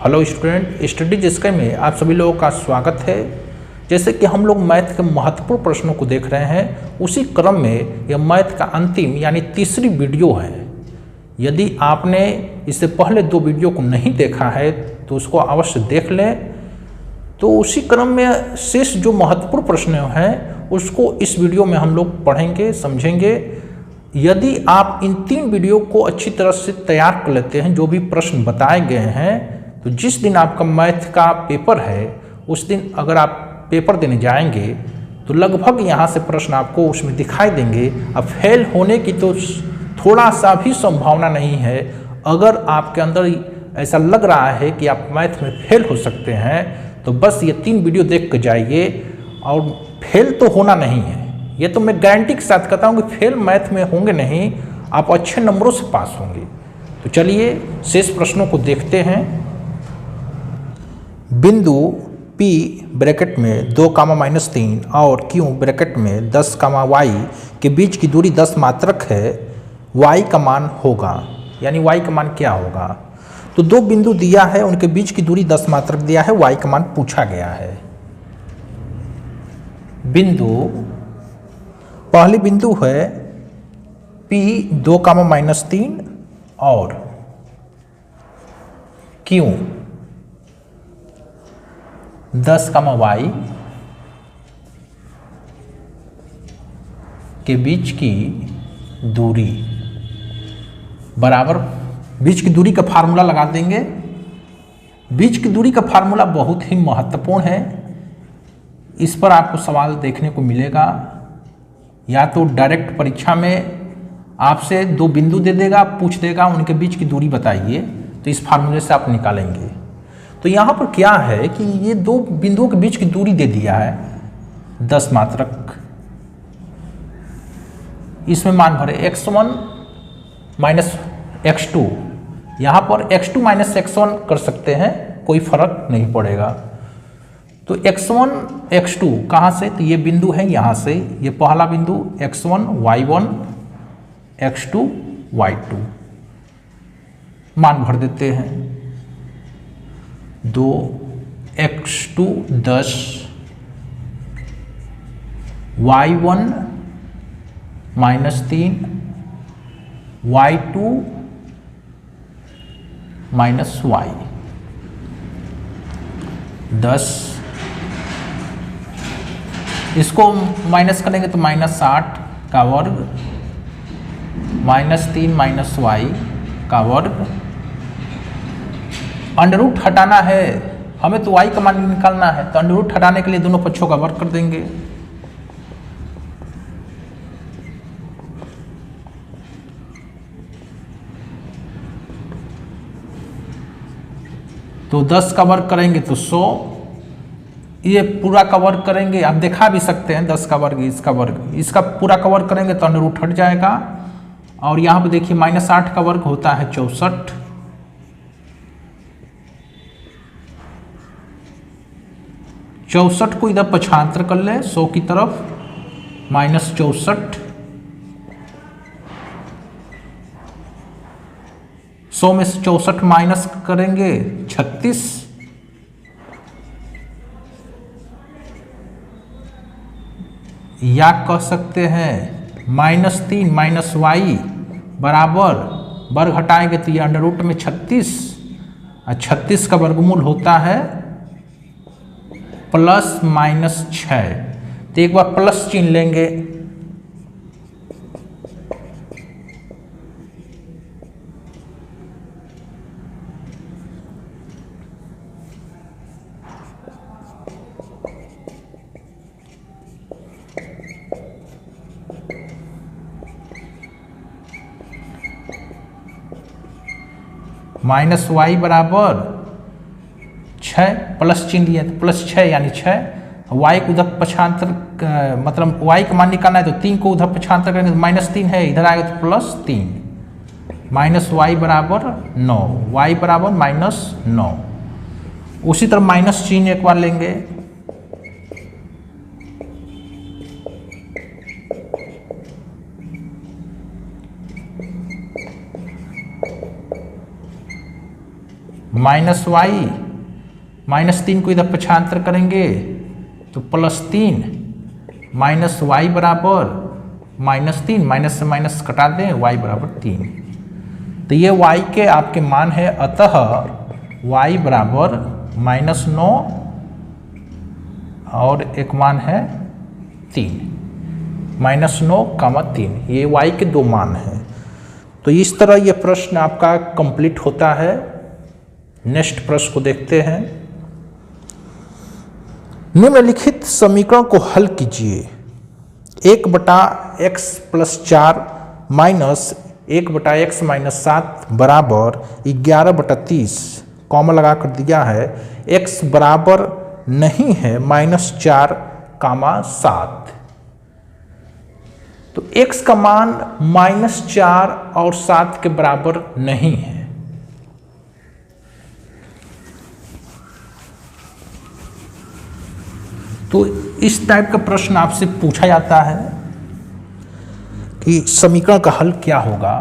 Hello student, study sky में आप सभी लोगों का स्वागत है। जैसे कि हम लोग मैथ के महत्वपूर्ण प्रश्नों को देख रहे हैं, उसी क्रम में यह मैथ का अंतिम यानी तीसरी वीडियो है। यदि आपने इससे पहले 2 वीडियो को नहीं देखा है तो उसको अवश्य देख लें। तो उसी क्रम में शेष जो महत्वपूर्ण प्रश्न हैं उसको इस वीडियो में हम लोग पढ़ेंगे, समझेंगे। यदि आप इन 3 वीडियो को अच्छी तरह से तैयार कर लेते हैं, जो भी प्रश्न बताए गए हैं, तो जिस दिन आपका मैथ का पेपर है उस दिन अगर आप पेपर देने जाएंगे तो लगभग यहाँ से प्रश्न आपको उसमें दिखाई देंगे। अब फेल होने की तो थोड़ा सा भी संभावना नहीं है। अगर आपके अंदर ऐसा लग रहा है कि आप मैथ में फेल हो सकते हैं तो बस ये 3 वीडियो देख कर जाइए, और फेल तो होना नहीं है। ये तो मैं गारंटी के साथ कहता हूँ कि फेल मैथ में होंगे नहीं, आप अच्छे नंबरों से पास होंगे। तो चलिए शेष प्रश्नों को देखते हैं। बिंदु P ब्रैकेट में 2, और Q ब्रैकेट में 10, y के बीच की दूरी 10 मात्रक है। y का मान होगा, यानी y का मान क्या होगा। तो 2 बिंदु दिया है, उनके बीच की दूरी 10 मात्रक दिया है, y का मान पूछा गया है। पहली बिंदु है P 2, और Q 10, y के बीच की दूरी बराबर, बीच की दूरी का फार्मूला लगा देंगे। बीच की दूरी का फार्मूला बहुत ही महत्वपूर्ण है। इस पर आपको सवाल देखने को मिलेगा, या तो डायरेक्ट परीक्षा में आपसे 2 बिंदु दे देगा, पूछ देगा उनके बीच की दूरी बताइए, तो इस फार्मूले से आप निकालेंगे। तो यहाँ पर क्या है कि ये 2 बिंदुओं के बीच की दूरी दे दिया है 10 मात्रक। इसमें मान भरे x1 माइनस x2, यहाँ पर x2 माइनस x1 कर सकते हैं, कोई फर्क नहीं पड़ेगा। तो x1 x2 कहाँ से, तो ये बिंदु है यहाँ से, ये पहला बिंदु x1 y1 x2 y2 मान भर देते हैं। 2 x2 10, y1 -3 y2 minus y 10, इसको माइनस करेंगे तो -8 का वर्ग, -3 y का वर्ग। अंडर रूट हटाना है हमें, तो y का मान निकालना है, तो अंडर रूट हटाने के लिए दोनों पक्षों का वर्ग कर देंगे। तो 10 का वर्ग करेंगे तो 100, ये पूरा का वर्ग करेंगे, आप दिखा भी सकते हैं 10 का वर्ग, इसका पूरा का वर्ग करेंगे तो अंडर रूट हट जाएगा। और यहाँ पे देखिए -8 का वर्ग होता है 64, को इधर पक्षांतर कर ले 100 की तरफ, -64, 100 में से 64 माइनस करेंगे 36, या कह सकते हैं -3 y बराबर, वर्ग हटाएंगे तो ये अंडर रूट में 36, और 36 का वर्गमूल होता है +-6। तो एक बार प्लस चिन्ह लेंगे, -y बराबर 6, प्लस चिन्ह लिया तो +6 यानी 6, y को उधर पक्षांतर, मतलब y का मान निकालना है तो 3 को उधर पक्षांतर करेंगे तो -3 है, इधर आएगा तो +3, -y बराबर 9, y बराबर -9। उसी तरह माइनस चिन्ह एक बार लेंगे, -y, -3 को इधर पक्षांतर करेंगे तो +3, -y बराबर -3, माइनस से माइनस कटा दें, y बराबर 3। तो ये y के आपके मान है, अतः y बराबर -9 और एक मान है 3, -9, 3, ये y के दो मान हैं। तो इस तरह ये प्रश्न आपका कंप्लीट होता है। नेक्स्ट प्रश्न को देखते हैं। निम्नलिखित समीकरण को हल कीजिए। 1/x + 4 माइनस 1/x - 7 बराबर 11/30, कॉमा लगा कर दिया है, x बराबर नहीं है -4, 7। तो x का मान -4 और 7 के बराबर नहीं है। तो इस टाइप का प्रश्न आपसे पूछा जाता है कि समीकरण का हल क्या होगा।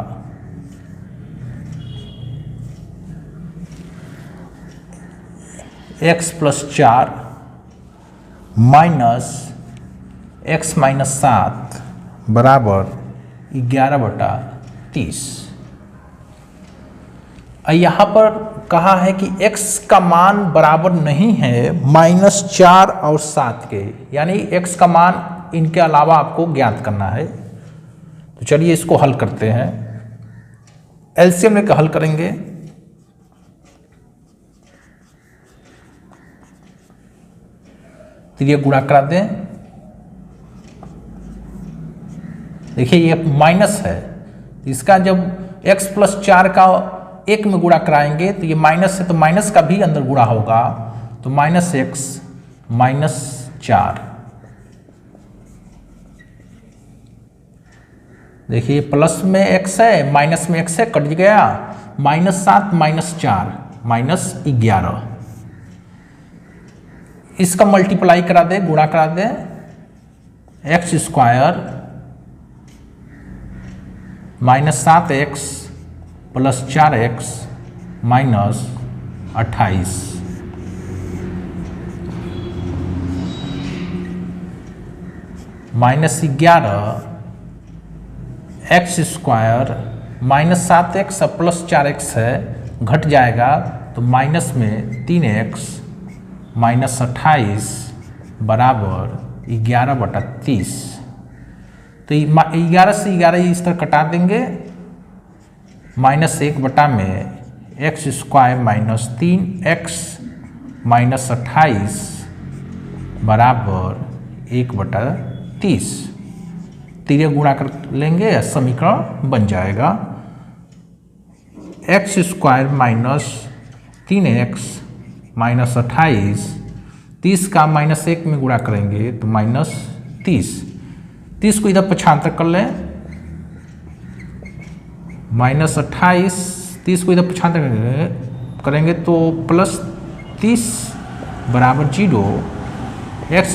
x + 4 माइनस x - 7 बराबर 11/30। यहाँ पर कहा है कि x का मान बराबर नहीं है -4 और 7 के, यानी x का मान इनके अलावा आपको ज्ञात करना है। तो चलिए इसको हल करते हैं। एलसीएम लेकर हल करेंगे। तो ये गुणा करा दें। देखिए ये माइनस है, इसका जब x + 4 का 1 में गुणा कराएंगे तो ये माइनस है, तो माइनस का भी अंदर गुणा होगा, तो -x - 4। देखिए प्लस में x है, माइनस में x है, कट गया, -7 - 4 -11। इसका मल्टीप्लाई करा दे, गुणा करा दे, x² -7x + 4x -28 -11 x² -7x + 4x है, घट जाएगा तो माइनस में 3x -28 बराबर 11/30। तो 11 से 11 इस तरह कटा देंगे, -1 बटा में x² -3x -28 बराबर 1/30। तीरे गुणा कर लेंगे, समीकरण बन जाएगा x² -3x -28, 30 का -1 में गुणा करेंगे तो -30, 30 को इधर पक्षांतर कर लें, -28, 30 को इधर पक्षांतर करेंगे तो +30 बराबर 0, x²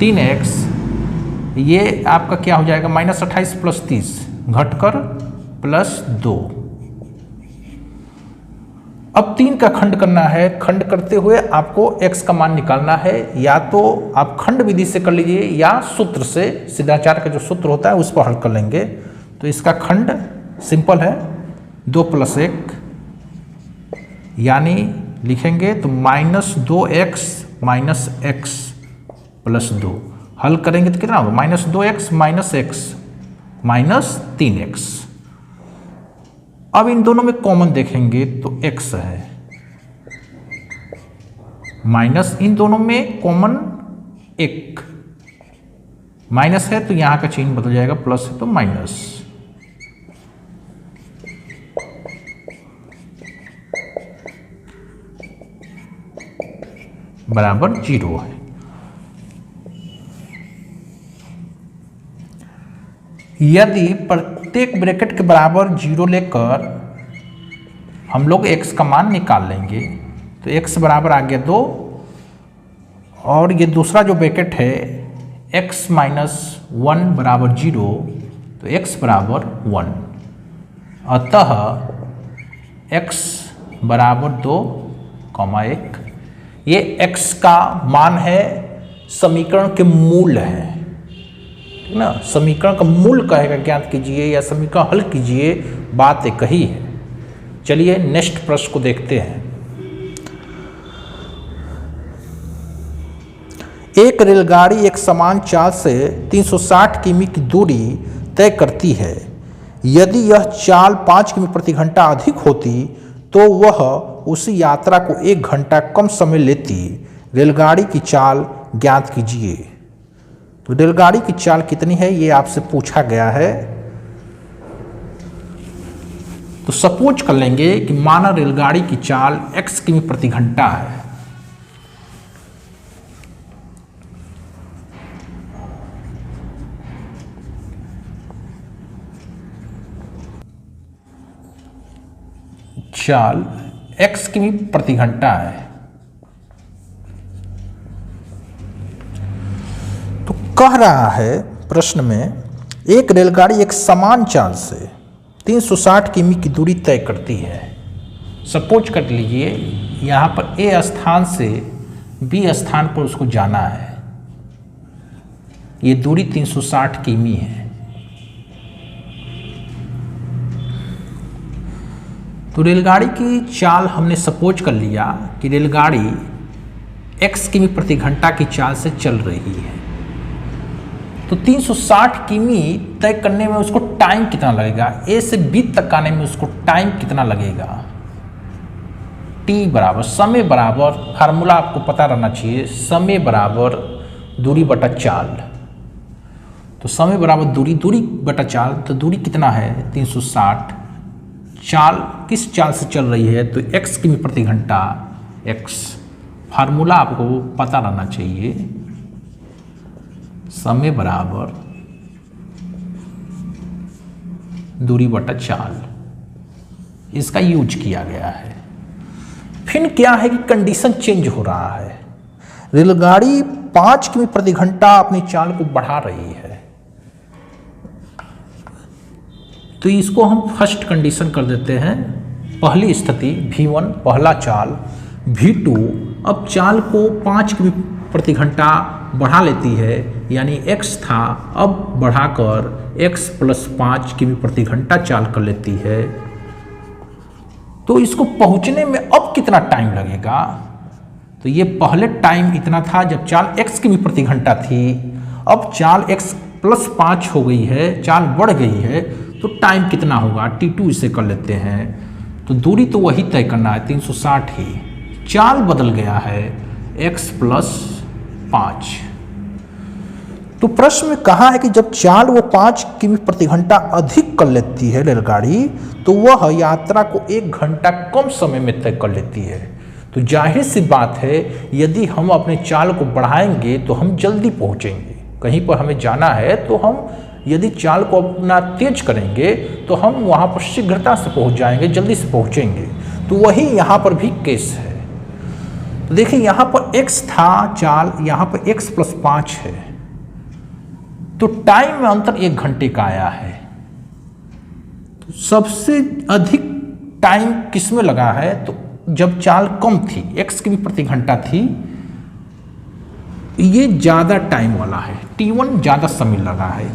-3x, ये आपका क्या हो जाएगा, -28 + 30 घटकर +2। अब 3 का खंड करना है। खंड करते हुए आपको x का मान निकालना है, या तो आप खंड विधि से कर लीजिए या सूत्र से, सिद्धाचार्य का जो सूत्र होता है उस पर हल कर लेंगे। तो इसका खंड सिंपल है, 2 + 1, यानी लिखेंगे तो -2x - x + 2। हल करेंगे तो कितना होगा, -2x - x -3x। अब इन दोनों में कॉमन देखेंगे तो x है, माइनस इन दोनों में कॉमन 1 माइनस है, तो यहां का चिन्ह बदल जाएगा, प्लस है तो माइनस। बराबर 0 है। यदि प्रत्येक ब्रैकेट के बराबर 0 लेकर हम लोग x का मान निकाल लेंगे, तो x बराबर आ गया 2, और ये दूसरा जो ब्रैकेट है x - 1 बराबर 0, तो x बराबर 1। अतः x बराबर 2,1। ये x का मान है, समीकरण के मूल है, ठीक ना। समीकरण का मूल कहेगा ज्ञात कीजिए या समीकरण हल कीजिए, बात एक ही है। चलिए नेक्स्ट प्रश्न को देखते हैं। एक रेलगाड़ी एक समान चाल से 360 किमी की दूरी तय करती है। यदि यह चाल 5 किमी प्रति घंटा अधिक होती तो वह उसी यात्रा को 1 घंटा कम समय लेती। रेलगाड़ी की चाल ज्ञात कीजिए। तो रेलगाड़ी की चाल कितनी है ये आपसे पूछा गया है। तो सपोज कर लेंगे कि माना रेलगाड़ी की चाल x किमी प्रति घंटा है। चाल x किमी प्रति घंटा है। तो कह रहा है प्रश्न में, एक रेलगाड़ी एक समान चाल से 360 किमी की दूरी तय करती है। सपोज कर लीजिए यहाँ पर A स्थान से B स्थान पर उसको जाना है। ये दूरी 360 किमी है। तो रेलगाड़ी की चाल हमने सपोज कर लिया कि रेलगाड़ी x किमी प्रति घंटा की चाल से चल रही है। तो 360 किमी तय करने में उसको टाइम कितना लगेगा, A से B तक आने में उसको टाइम कितना लगेगा। T बराबर समय बराबर, फार्मूला आपको पता रहना चाहिए, समय बराबर दूरी बटा चाल। तो समय बराबर दूरी, दूरी बटा चाल, तो दूरी कितना है 360। चाल किस चाल से चल रही है, तो x किमी प्रति घंटा x। फार्मूला आपको पता रहना चाहिए, समय बराबर दूरी बटा चाल, इसका यूज किया गया है। फिर क्या है कि कंडीशन चेंज हो रहा है। रेलगाड़ी 5 किमी प्रति घंटा अपनी चाल को बढ़ा रही है। तो इसको हम फर्स्ट कंडीशन कर देते हैं। पहली स्थिति V1 पहला चाल, V2 अब चाल को 5 किमी प्रति घंटा बढ़ा लेती है, यानी x था अब बढ़ाकर x + 5 किमी प्रति घंटा चाल कर लेती है। तो इसको पहुंचने में अब कितना टाइम लगेगा, तो ये पहले टाइम इतना था जब चाल x किमी प्रति घंटा थी। अब चाल x + 5 हो गई है, चाल बढ़ गई है, तो टाइम कितना होगा, T2 इसे कर लेते हैं। तो दूरी तो वही तय करना है 360 ही, चाल बदल गया है x + 5। तो प्रश्न में कहा है कि जब चाल वो 5 किमी प्रति घंटा अधिक कर लेती है रेलगाड़ी, तो वह यात्रा को 1 घंटा कम समय में तय कर लेती है। तो जाहिर सी बात है, यदि हम अपने चाल को बढ़ाएंगे तो हम जल्दी पहुंचेंगे। कहीं पर हमें जाना है तो हम यदि चाल को अपना तेज करेंगे तो हम वहाँ पर शीघ्रता से पहुँच जाएंगे, जल्दी से पहुँचेंगे। तो वही यहाँ पर भी केस है। तो देखिए यहाँ पर x था चाल, यहाँ पर x + 5 है, तो टाइम में अंतर 1 घंटे का आया है। तो सबसे अधिक टाइम किस में लगा है, तो जब चाल कम थी, x किमी प्रति घंटा थी, ये ज़्यादा टाइम वाला है, T1 ज़्यादा समय लगा है।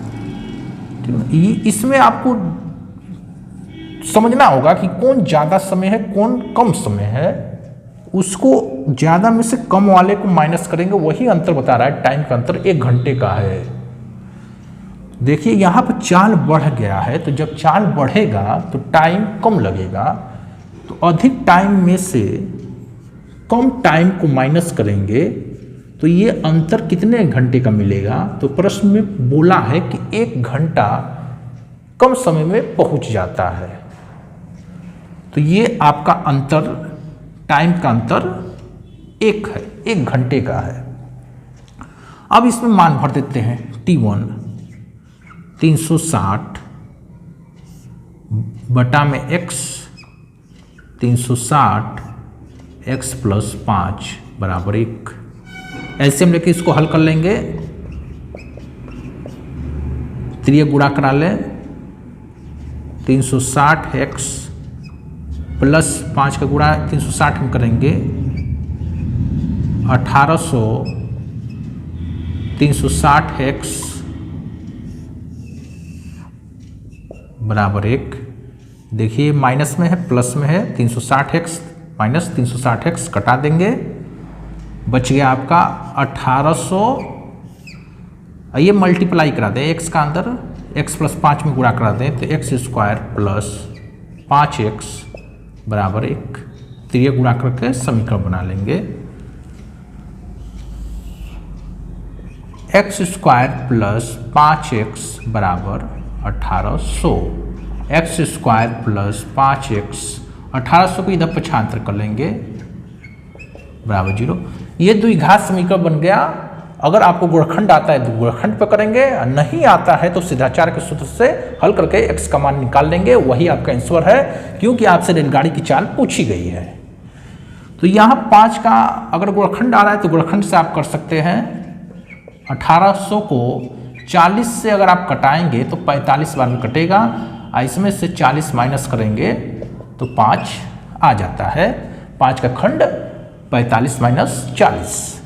इसमें आपको समझना होगा कि कौन ज़्यादा समय है कौन कम समय है। उसको ज़्यादा में से कम वाले को माइनस करेंगे, वही अंतर बता रहा है। टाइम का अंतर 1 घंटे का है। देखिए यहाँ पर चाल बढ़ गया है, तो जब चाल बढ़ेगा तो टाइम कम लगेगा। तो अधिक टाइम में से कम टाइम को माइनस करेंगे तो ये अंतर कितने घंटे का मिलेगा। तो प्रश्न में बोला है कि 1 घंटा कम समय में पहुंच जाता है। तो ये आपका अंतर, टाइम का अंतर 1 है, 1 घंटे का है। अब इसमें मान भर देते हैं। T1 360 बटा में x, 360 x + 5 बराबर 1। ऐसे हम लेके इसको हल कर लेंगे, त्रिय गुणा करा लें। 360x प्लस 5 का गुणा 360 में करेंगे 1800 360x बराबर 1। देखिए माइनस में है प्लस में है, 360x माइनस 360x कटा देंगे, बच गया आपका 1800। ये मल्टीप्लाई करा दें x का अंदर, x प्लस 5 में गुणा करा दें तो x स्क्वायर प्लस 5x बराबर 1। तो ये गुणा करके समीकरण बना लेंगे। x स्क्वायर प्लस 5x बराबर 1800, x स्क्वायर प्लस 5x 1800 को इधर पक्षांतर कर लेंगे बराबर 0। ये द्विघात समीकरण बन गया। अगर आपको गुणनखंड आता है तो गुणनखंड पे करेंगे, नहीं आता है तो सिद्धाचार्य के सूत्र से हल करके x का मान निकाल लेंगे, वही आपका आंसर है, क्योंकि आपसे रेलगाड़ी की चाल पूछी गई है। तो यहाँ 5 का अगर गुणनखंड आ रहा है तो गुणनखंड से आप कर सकते हैं। 1800 को 40 से अगर आप कटाएंगे तो 45 बार में कटेगा, इसमें से 40 माइनस करेंगे तो 5 आ जाता है। 5 का खंड 45 माइनस 40,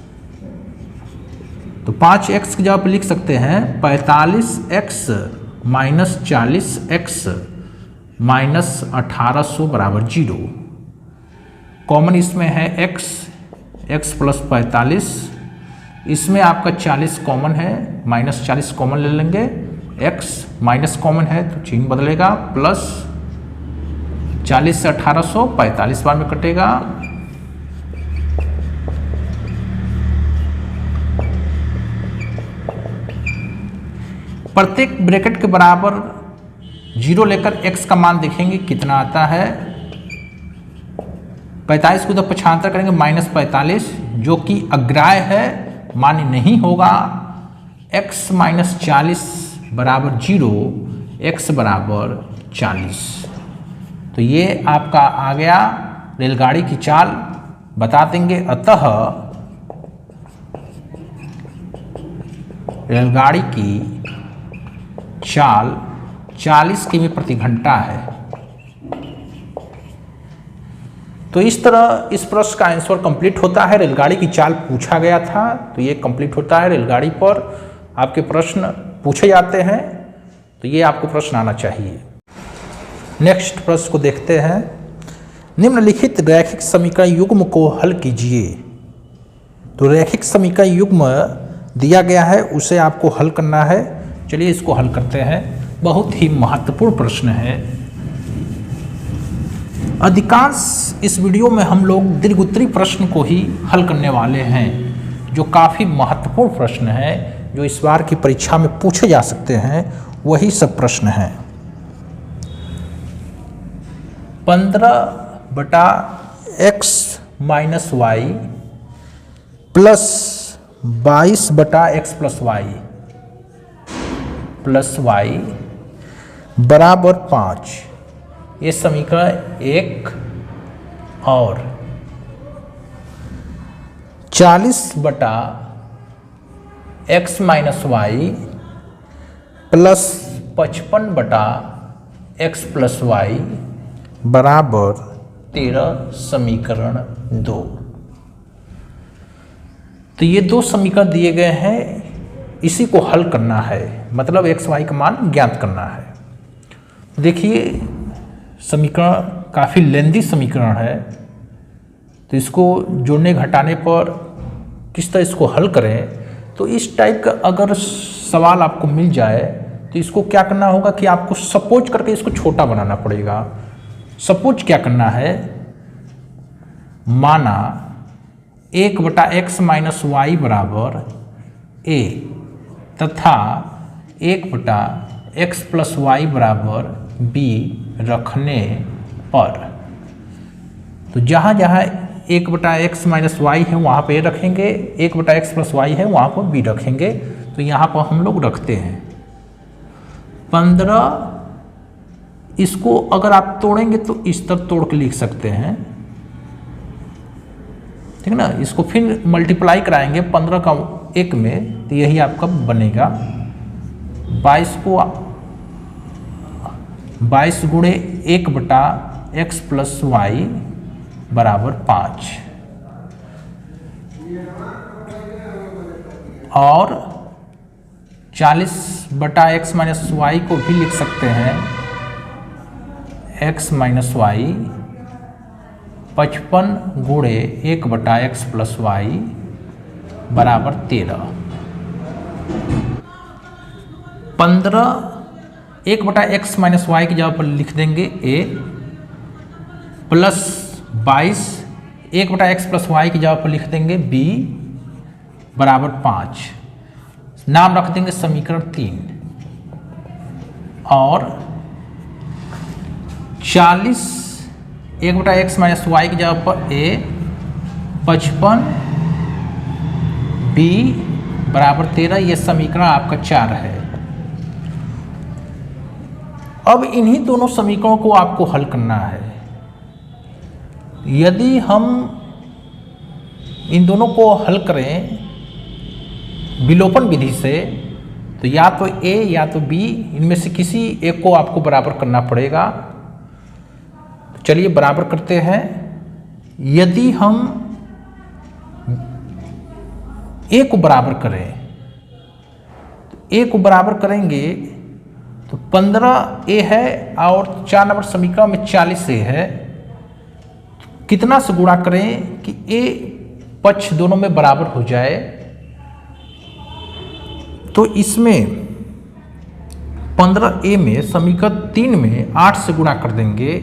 तो 5x की जगह पर लिख सकते हैं 45x माइनस 40x माइनस 1800 बराबर 0। कॉमन इसमें है x प्लस 45, इसमें आपका 40 कॉमन है, माइनस 40 कॉमन ले लेंगे, x माइनस कॉमन है तो चिन्ह बदलेगा, प्लस 40 से 1800 45 बार में कटेगा, प्रत्येक ब्रैकेट के बराबर 0 लेकर x का मान देखेंगे कितना आता है। 45 को तो पक्षांतर करेंगे माइनस 45, जो कि अग्राह्य है, मान्य नहीं होगा। x माइनस 40 बराबर 0, x बराबर 40। तो ये आपका आ गया रेलगाड़ी की चाल बता देंगे। अतः रेलगाड़ी की चाल 40 किमी प्रति घंटा है। तो इस तरह इस प्रश्न का आंसर कंप्लीट होता है। रेलगाड़ी की चाल पूछा गया था तो ये कंप्लीट होता है। रेलगाड़ी पर आपके प्रश्न पूछे जाते हैं तो ये आपको प्रश्न आना चाहिए। नेक्स्ट प्रश्न को देखते हैं। निम्नलिखित रैखिक समीकरण युग्म को हल कीजिए। तो रैखिक समीकरण युग्म दिया गया है, उसे आपको हल करना है। चलिए इसको हल करते हैं। बहुत ही महत्वपूर्ण प्रश्न है। अधिकांश इस वीडियो में हम लोग दीर्घोत्तरी प्रश्न को ही हल करने वाले हैं, जो काफ़ी महत्वपूर्ण प्रश्न है, जो इस बार की परीक्षा में पूछे जा सकते हैं। वही सब प्रश्न हैं। 15/x minus y plus 22/x plus y plus y बराबर 5। ये समीकरण 1 और 40/x minus y plus 55/x plus y बराबर 13 समीकरण 2। तो ये दो समीकरण दिए गए हैं, इसी को हल करना है, मतलब x y का मान ज्ञात करना है। देखिए समीकरण काफ़ी लेंदी समीकरण है, तो इसको जोड़ने घटाने पर किस तरह इसको हल करें। तो इस टाइप का अगर सवाल आपको मिल जाए तो इसको क्या करना होगा कि आपको सपोज करके इसको छोटा बनाना पड़ेगा। सपोज क्या करना है, माना 1/x माइनस वाई बराबर a तथा 1/x प्लस वाई बराबर b रखने पर, तो जहाँ जहाँ 1/x माइनस वाई है वहाँ पे रखेंगे, 1/x प्लस वाई है वहाँ पर b रखेंगे। तो यहाँ पर हम लोग रखते हैं 15। इसको अगर आप तोड़ेंगे तो इस तरह तोड़ के लिख सकते हैं, ठीक ना। इसको फिर मल्टीप्लाई कराएंगे 15 का 1 में, तो यही आपका बनेगा 22 को 22 गुणे 1/, x प्लस वाई बराबर 5 और 40/x माइनस वाई को भी लिख सकते हैं x माइनस वाई 55 गुणे 1/x प्लस वाई बराबर 13। 15 1/x माइनस वाई की जगह पर लिख देंगे a plus 22 1/x plus Y की जगह पर लिख देंगे b बराबर 5। नाम रख देंगे समीकरण 3 और 40 1/x माइनस वाई की जगह पर a 55 b बराबर 13। ये समीकरण आपका 4 है। अब इन्हीं दोनों समीकरणों को आपको हल करना है। यदि हम इन दोनों को हल करें विलोपन विधि से तो या तो a या तो b इनमें से किसी एक को आपको बराबर करना पड़ेगा। चलिए बराबर करते हैं। यदि हम a को बराबर करें तो a को बराबर करेंगे तो 15a है और 4 नंबर समीकरण में 40a है। कितना से गुणा करें कि a पक्ष दोनों में बराबर हो जाए। तो इसमें 15a में समीकरण 3 में 8 से गुणा कर देंगे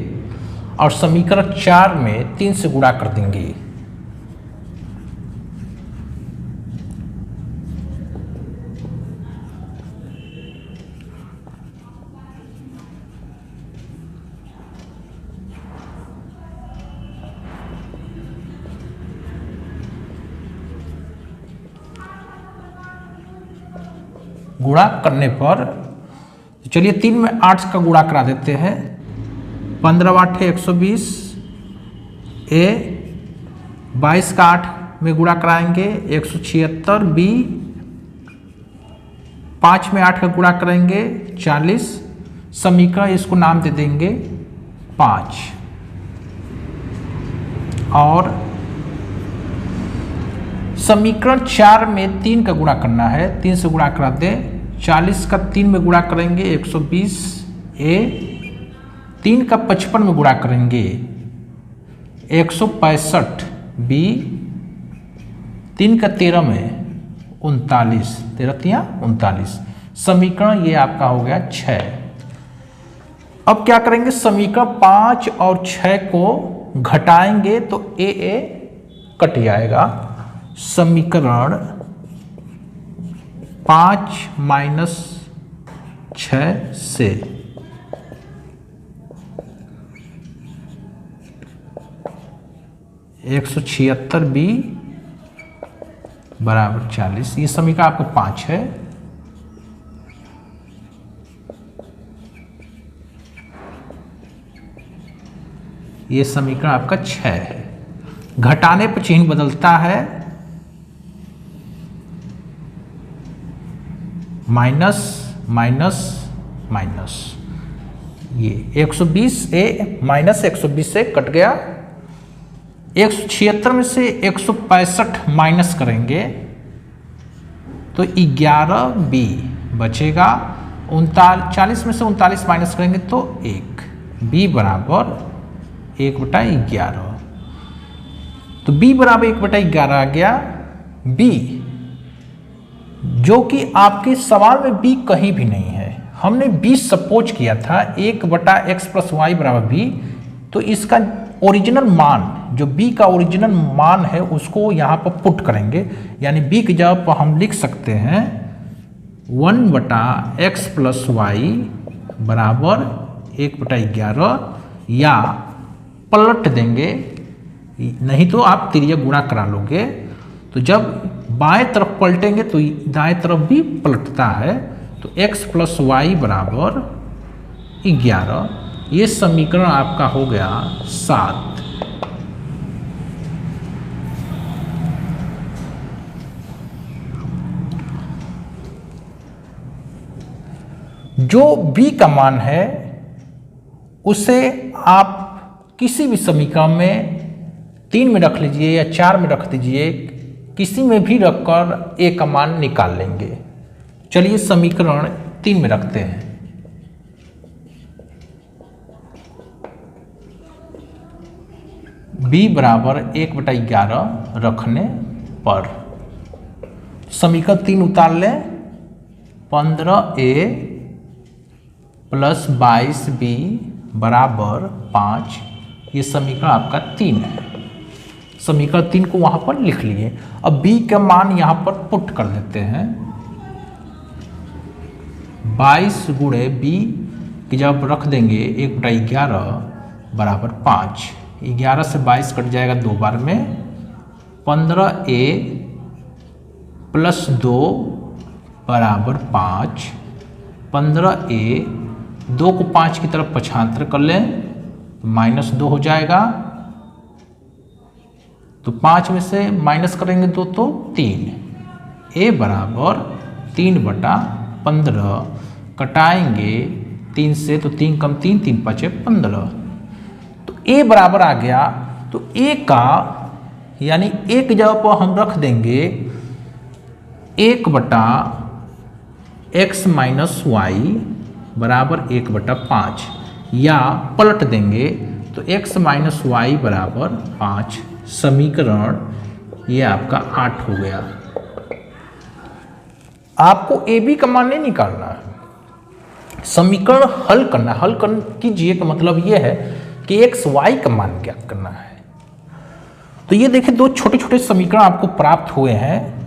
और समीकरण 4 में 3 से गुणा कर देंगे। गुणा करने पर चलिए 3 में 8 का गुणा करा देते हैं। 15 8 120 a 22 का 8 में गुणा कराएंगे 176 b 5 में 8 का गुणा करेंगे 40। समीकरण इसको नाम दे देंगे 5 और समीकरण 4 में 3 का गुणा करना है। 3 से गुणा करा दें। 40 का 3 में गुणा करेंगे 120 a 3 का 55 में गुणा करेंगे 165 b 3 का 13 में 39 13 समीकरण ये आपका हो गया 6। अब क्या करेंगे समीकरण 5 और 6 को घटाएंगे तो a कट जाएगा। समीकरण 5 माइनस 6 से 176 b बराबर 40। ये समीकरण आपका 5 है। ये समीकरण आपका 6 है। घटाने पर चिन्ह बदलता है माइनस माइनस माइनस। ये 120a माइनस 120 से कट गया। 176 में से 165 माइनस करेंगे तो 11b बचेगा। 40 में से 39 माइनस करेंगे तो 1 b बराबर 1/11। तो b बराबर 1/11 आ गया। b जो कि आपके सवाल में b कहीं भी नहीं है। हमने b सपोज किया था 1/x प्लस वाई बराबर b। तो इसका ओरिजिनल मान जो b का ओरिजिनल मान है उसको यहाँ पर पुट करेंगे। यानी b की जगह पर हम लिख सकते हैं 1/x प्लस वाई बराबर 1/11 या पलट देंगे। नहीं तो आप तिर्यक गुणा करा लोगे। तो जब बाएं तरफ पलटेंगे तो दाएं तरफ भी पलटता है। तो x प्लस वाई बराबर 11। ये समीकरण आपका हो गया 7। जो b का मान है उसे आप किसी भी समीकरण में 3 में रख लीजिए या 4 में रख दीजिए, किसी में भी रखकर ए का मान निकाल लेंगे। चलिए समीकरण 3 में रखते हैं। b बराबर 1/11 रखने पर समीकरण 3 उतार लें। 15a + 22b बराबर 5, ये समीकरण आपका 3 है। समीकरण 3 को वहां पर लिख लिए। अब b का मान यहां पर पुट कर देते हैं। 22 गुणे b की जब रख देंगे 1/11 बराबर 5, 11 से 22 कट जाएगा 2 बार में। 15a + 2 बराबर 5। 15a 2 को 5 की तरफ पक्षांतर कर लें तो -2 हो जाएगा। तो 5 में से माइनस करेंगे 2 तो 3। a बराबर 3/15 कटाएंगे 3 से तो 3 कम 3, 3 × 5 = 15। तो a बराबर आ गया। तो a का यानी a की जगह पर हम रख देंगे 1/x - y बराबर 1/5, या पलट देंगे तो x - y बराबर 5। समीकरण ये आपका 8 हो गया। आपको ए बी का मान नहीं निकालना है, समीकरण हल करना। हल कीजिए का मतलब ये है कि एक्स वाई का मान ज्ञात करना है। तो ये देखिए 2 छोटे छोटे समीकरण आपको प्राप्त हुए हैं।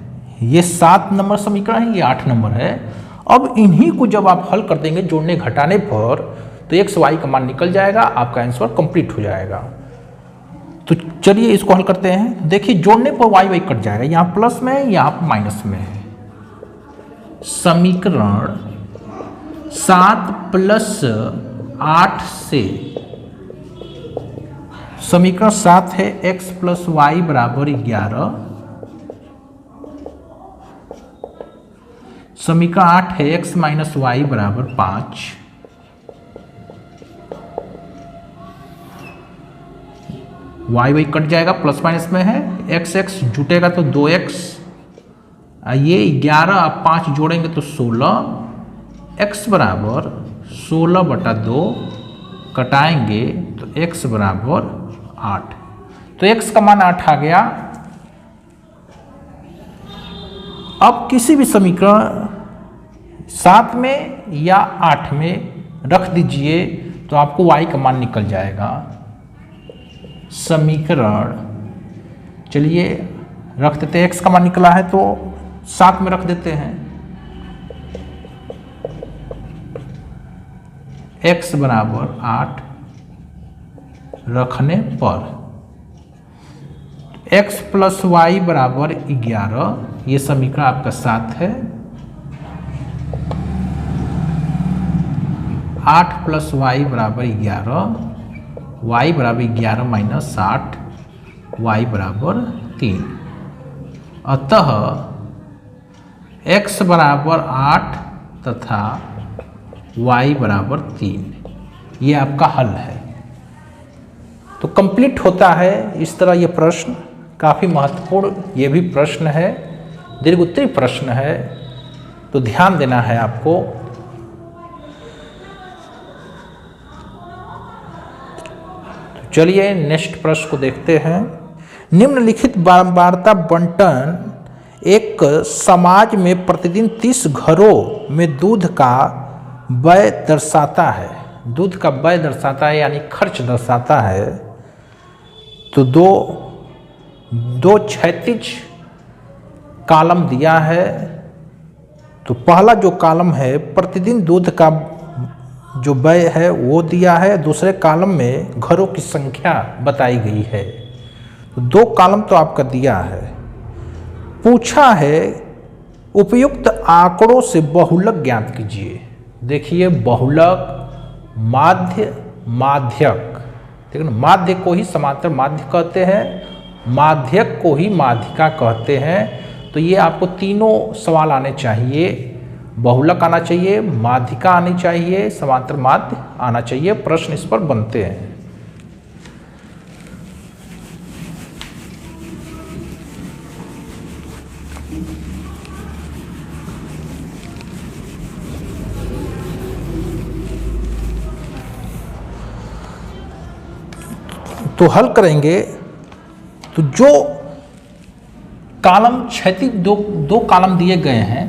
ये 7 नंबर समीकरण है, ये 8 नंबर है। अब इन्हीं को जब आप हल कर देंगे जोड़ने घटाने पर, तो एक्स वाई का मान निकल जाएगा, आपका आंसर कंप्लीट हो जाएगा। तो चलिए इसको हल करते हैं। देखिए जोड़ने पर वाई वाई कट जाएगा, यहाँ प्लस में है, यहाँ माइनस में है। समीकरण 7 + 8 से समीकरण 7 है x + y बराबर 11। समीकरण 8 है x - y बराबर 5। वाई वाई कट जाएगा, प्लस माइनस में है। x x जुटेगा तो 2x, ये 11 आप 5 जोड़ेंगे तो 16। x बराबर 16/2 कटाएंगे तो x बराबर 8। तो x का मान 8 आ गया। अब किसी भी समीकरण 7 में या 8 में रख दीजिए तो आपको y का मान निकल जाएगा। समीकरण चलिए रख देते हैं, x का मान निकला है तो 7 में रख देते हैं। x बराबर 8 रखने पर x + y बराबर 11, ये समीकरण आपका 7 है। 8 + y बराबर 11, y बराबर 11 - 8, y बराबर 3। अतः x बराबर 8 तथा y बराबर 3, ये आपका हल है। तो कंप्लीट होता है इस तरह ये प्रश्न। काफ़ी महत्वपूर्ण ये भी प्रश्न है, दीर्घोत्तरी प्रश्न है, तो ध्यान देना है आपको। तो चलिए नेक्स्ट प्रश्न को देखते हैं। निम्नलिखित वार्ता बंटन एक समाज में प्रतिदिन 30 घरों में दूध का व्यय दर्शाता है। दूध का व्यय दर्शाता है यानी खर्च दर्शाता है। तो दो क्षैतिज कॉलम दिया है। तो पहला जो कॉलम है प्रतिदिन दूध का जो व्यय है वो दिया है, दूसरे कॉलम में घरों की संख्या बताई गई है। तो 2 कॉलम तो आपका दिया है। पूछा है उपयुक्त आंकड़ों से बहुलक ज्ञात कीजिए। देखिए बहुलक, माध्य, माध्यक, ठीक है ना। माध्य को ही समांतर माध्य कहते हैं, माध्यक को ही माध्यिका कहते हैं। तो ये आपको तीनों सवाल आने चाहिए। बहुलक आना चाहिए, माध्यिका आनी चाहिए, समांतर माध्य आना चाहिए। प्रश्न इस पर बनते हैं। तो हल करेंगे तो जो कॉलम क्षैतिज दो कॉलम दिए गए हैं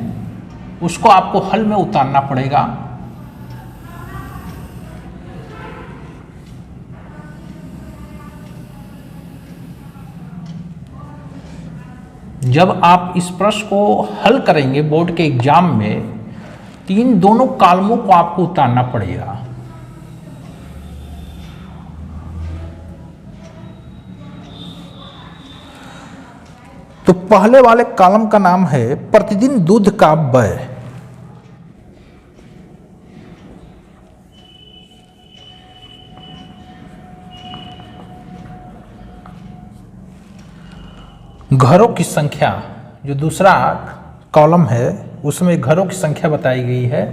उसको आपको हल में उतारना पड़ेगा। जब आप इस प्रश्न को हल करेंगे बोर्ड के एग्जाम में तो इन दोनों कॉलमों को आपको उतारना पड़ेगा। तो पहले वाले कॉलम का नाम है प्रतिदिन दूध का व्यय। घरों की संख्या, जो दूसरा कॉलम है उसमें घरों की संख्या बताई गई है।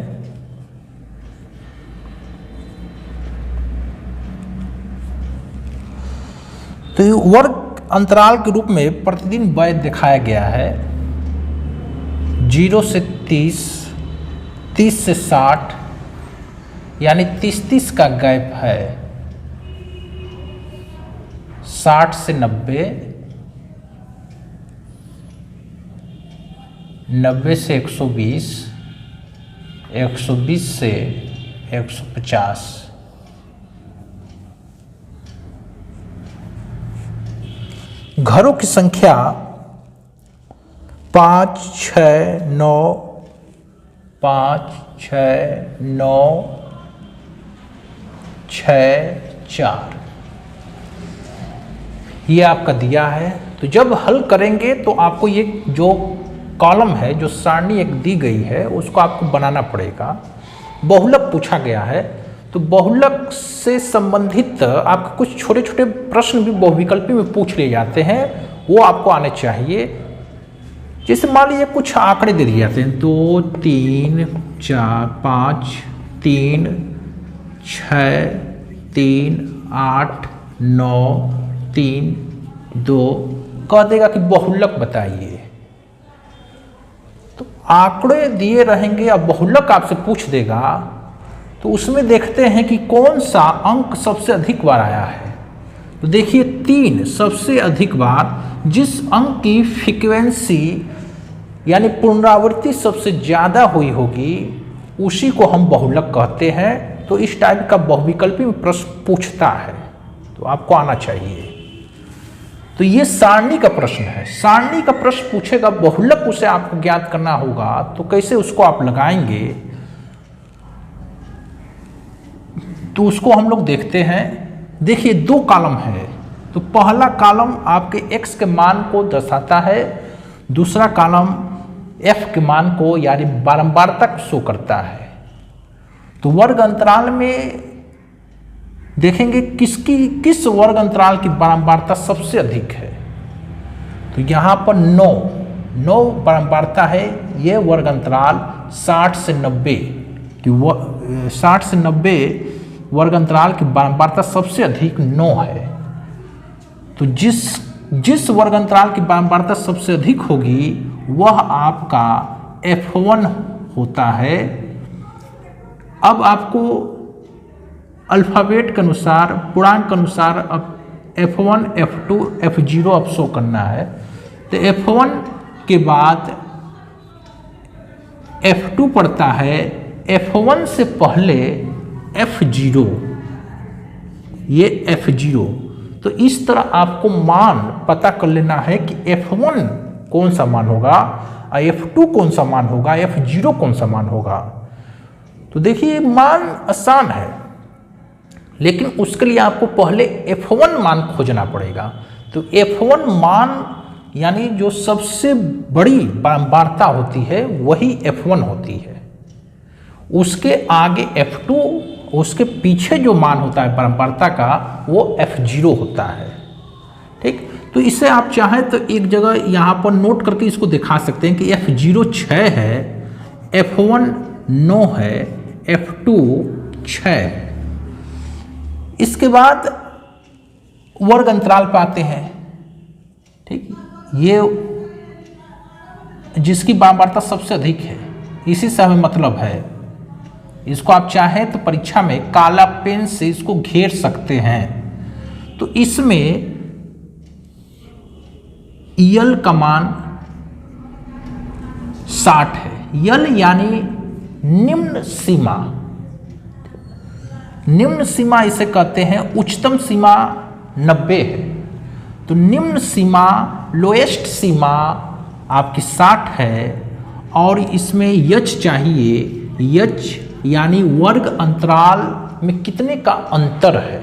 तो ये वर्ग अंतराल के रूप में प्रतिदिन व्यय दिखाया गया है। 0 से 30, 30 से 60 यानी 30 का गैप है। 60 से 90, 90 से 120, 120 से 150। घरों की संख्या 5, 6, 9, 5, 6, 9, 6, 4 ये आपका दिया है। तो जब हल करेंगे तो आपको ये जो कॉलम है, जो सारणी एक दी गई है, उसको आपको बनाना पड़ेगा। बहुलक पूछा गया है तो बहुलक से संबंधित आपके कुछ छोटे छोटे प्रश्न भी बहुविकल्पी में पूछ लिए जाते हैं, वो आपको आने चाहिए। जैसे मान लीजिए कुछ आंकड़े दे दिए जाते हैं 2, 3, 4, 5, 3, 6, 3, 8, 9, 3, 2 कह देगा कि बहुलक बताइए। तो आंकड़े दिए रहेंगे या बहुलक आपसे पूछ देगा तो उसमें देखते हैं कि कौन सा अंक सबसे अधिक बार आया है। तो देखिए 3 सबसे अधिक बार, जिस अंक की फ्रीक्वेंसी यानी पुनरावृत्ति सबसे ज़्यादा हुई होगी उसी को हम बहुलक कहते हैं। तो इस टाइप का बहुविकल्पी में प्रश्न पूछता है तो आपको आना चाहिए। तो ये सारणी का प्रश्न है, सारणी का प्रश्न पूछेगा, बहुलक उसे आपको ज्ञात करना होगा। तो कैसे उसको आप लगाएंगे तो उसको हम लोग देखते हैं। देखिए 2 कॉलम है तो पहला कॉलम आपके x के मान को दर्शाता है, दूसरा कॉलम f के मान को यानी बारंबारता को शो करता है। तो वर्ग अंतराल में देखेंगे किस वर्ग अंतराल की बारंबारता सबसे अधिक है। तो यहाँ पर 9 बारंबारता है। ये वर्ग अंतराल 60 से 90 की 60 से 90 वर्ग अंतराल की बारंबारता सबसे अधिक 9 है। तो जिस वर्ग अंतराल की बारंबारता सबसे अधिक होगी वह आपका F1 होता है। अब आपको अल्फ़ाबेट के अनुसार, पूर्णांक के अनुसार अब F1, F2, F0 अब शो करना है। तो F1 के बाद F2 पड़ता है, F1 से पहले F0, ये F0। तो इस तरह आपको मान पता कर लेना है कि F1 कौन सा मान होगा और F2 कौन सा मान होगा, F0 कौन सा मान होगा। तो देखिए मान आसान है, लेकिन उसके लिए आपको पहले F1 मान खोजना पड़ेगा। तो F1 मान यानी जो सबसे बड़ी बारंबारता होती है वही F1 होती है। उसके आगे F2, उसके पीछे जो मान होता है बारंबारता का वो F0 होता है। ठीक, तो इसे आप चाहें तो एक जगह यहाँ पर नोट करके इसको दिखा सकते हैं कि F0 6 है, F1 9 है, F2 6 है। इसके बाद वर्ग अंतराल पाते हैं। ठीक, ये जिसकी वार्ता सबसे अधिक है, इसी से हमें मतलब है। इसको आप चाहें तो परीक्षा में काला पेन से इसको घेर सकते हैं। तो इसमें यल का मान 60 है। यल यानी निम्न सीमा, निम्न सीमा इसे कहते हैं। उच्चतम सीमा 90 है, तो निम्न सीमा लोएस्ट सीमा आपकी 60 है। और इसमें यच चाहिए, यच यानी वर्ग अंतराल में कितने का अंतर है,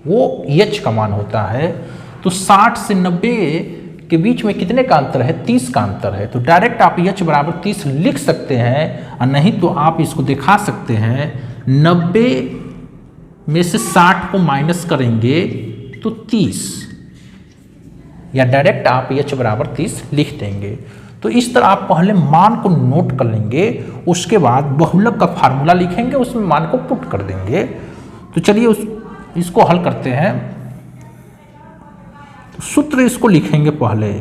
वो यच का मान होता है। तो 60 से 90 के बीच में कितने का अंतर है, 30 का अंतर है। तो डायरेक्ट आप यच बराबर 30 लिख सकते हैं, और नहीं तो आप इसको दिखा सकते हैं। 90 में से 60 को माइनस करेंगे तो 30, या डायरेक्ट आप एच बराबर 30 लिख देंगे। तो इस तरह आप पहले मान को नोट कर लेंगे, उसके बाद बहुलक का फार्मूला लिखेंगे, उसमें मान को पुट कर देंगे। तो चलिए इसको हल करते हैं। तो सूत्र इसको लिखेंगे पहले,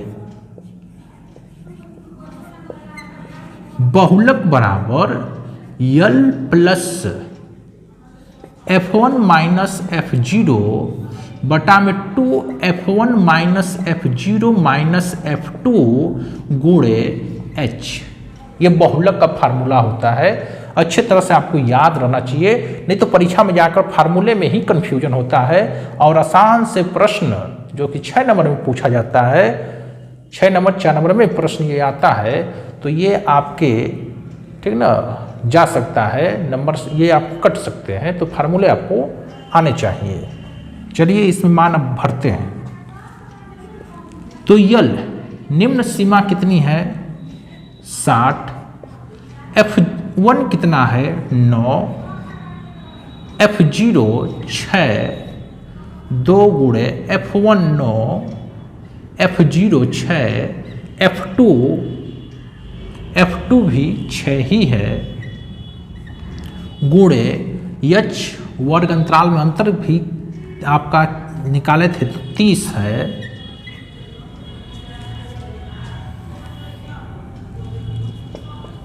बहुलक बराबर यल प्लस F1 माइनस F0 बटा में 2F1 minus F0 minus F2 गुणे H। ये बहुलक का फार्मूला होता है। अच्छे तरह से आपको याद रहना चाहिए, नहीं तो परीक्षा में जाकर फार्मूले में ही कंफ्यूजन होता है। और आसान से प्रश्न जो कि 6 नंबर में पूछा जाता है, 6 नंबर 4 नंबर में प्रश्न ये आता है, तो ये आपके ठीक ना जा सकता है, नंबर ये आप कट सकते हैं। तो फार्मूले आपको आने चाहिए। चलिए इसमें मान अब भरते हैं। तो यल निम्न सीमा कितनी है, 60। F1 कितना है, 9। F0 6, 2 गुणे F1 9, F0 6, F2 भी 6 ही है, गुणे यच वर्ग अंतराल में अंतर भी आपका निकाले थे तो 30 है,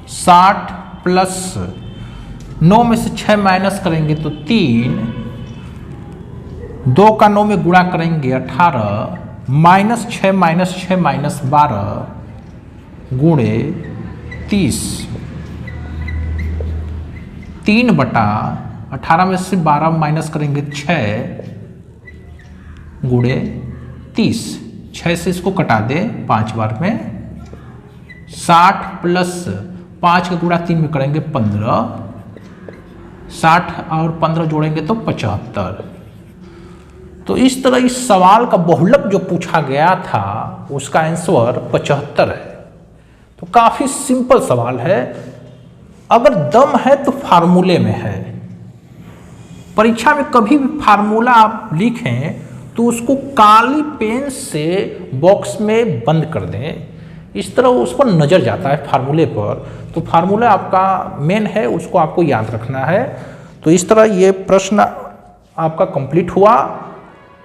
60 प्लस 9 में से 6 माइनस करेंगे तो 3, 2 का 9 में गुणा करेंगे 18, माइनस 6 माइनस 6 माइनस 12 गुणे 30। 3 बटा 18 में से 12 माइनस करेंगे 6 गुणे 30। 6 से इसको कटा दे 5 बार में। 60 प्लस 5 का गुणा 3 में करेंगे 15, 60 और 15 जोड़ेंगे तो 75। तो इस तरह इस सवाल का बहुलक जो पूछा गया था उसका आंसर 75 है। तो काफी सिंपल सवाल है। अगर दम है तो फार्मूले में है। परीक्षा में कभी भी फार्मूला आप लिखें तो उसको काली पेन से बॉक्स में बंद कर दें, इस तरह उस पर नजर जाता है फार्मूले पर। तो फार्मूला आपका मेन है, उसको आपको याद रखना है। तो इस तरह ये प्रश्न आपका कंप्लीट हुआ।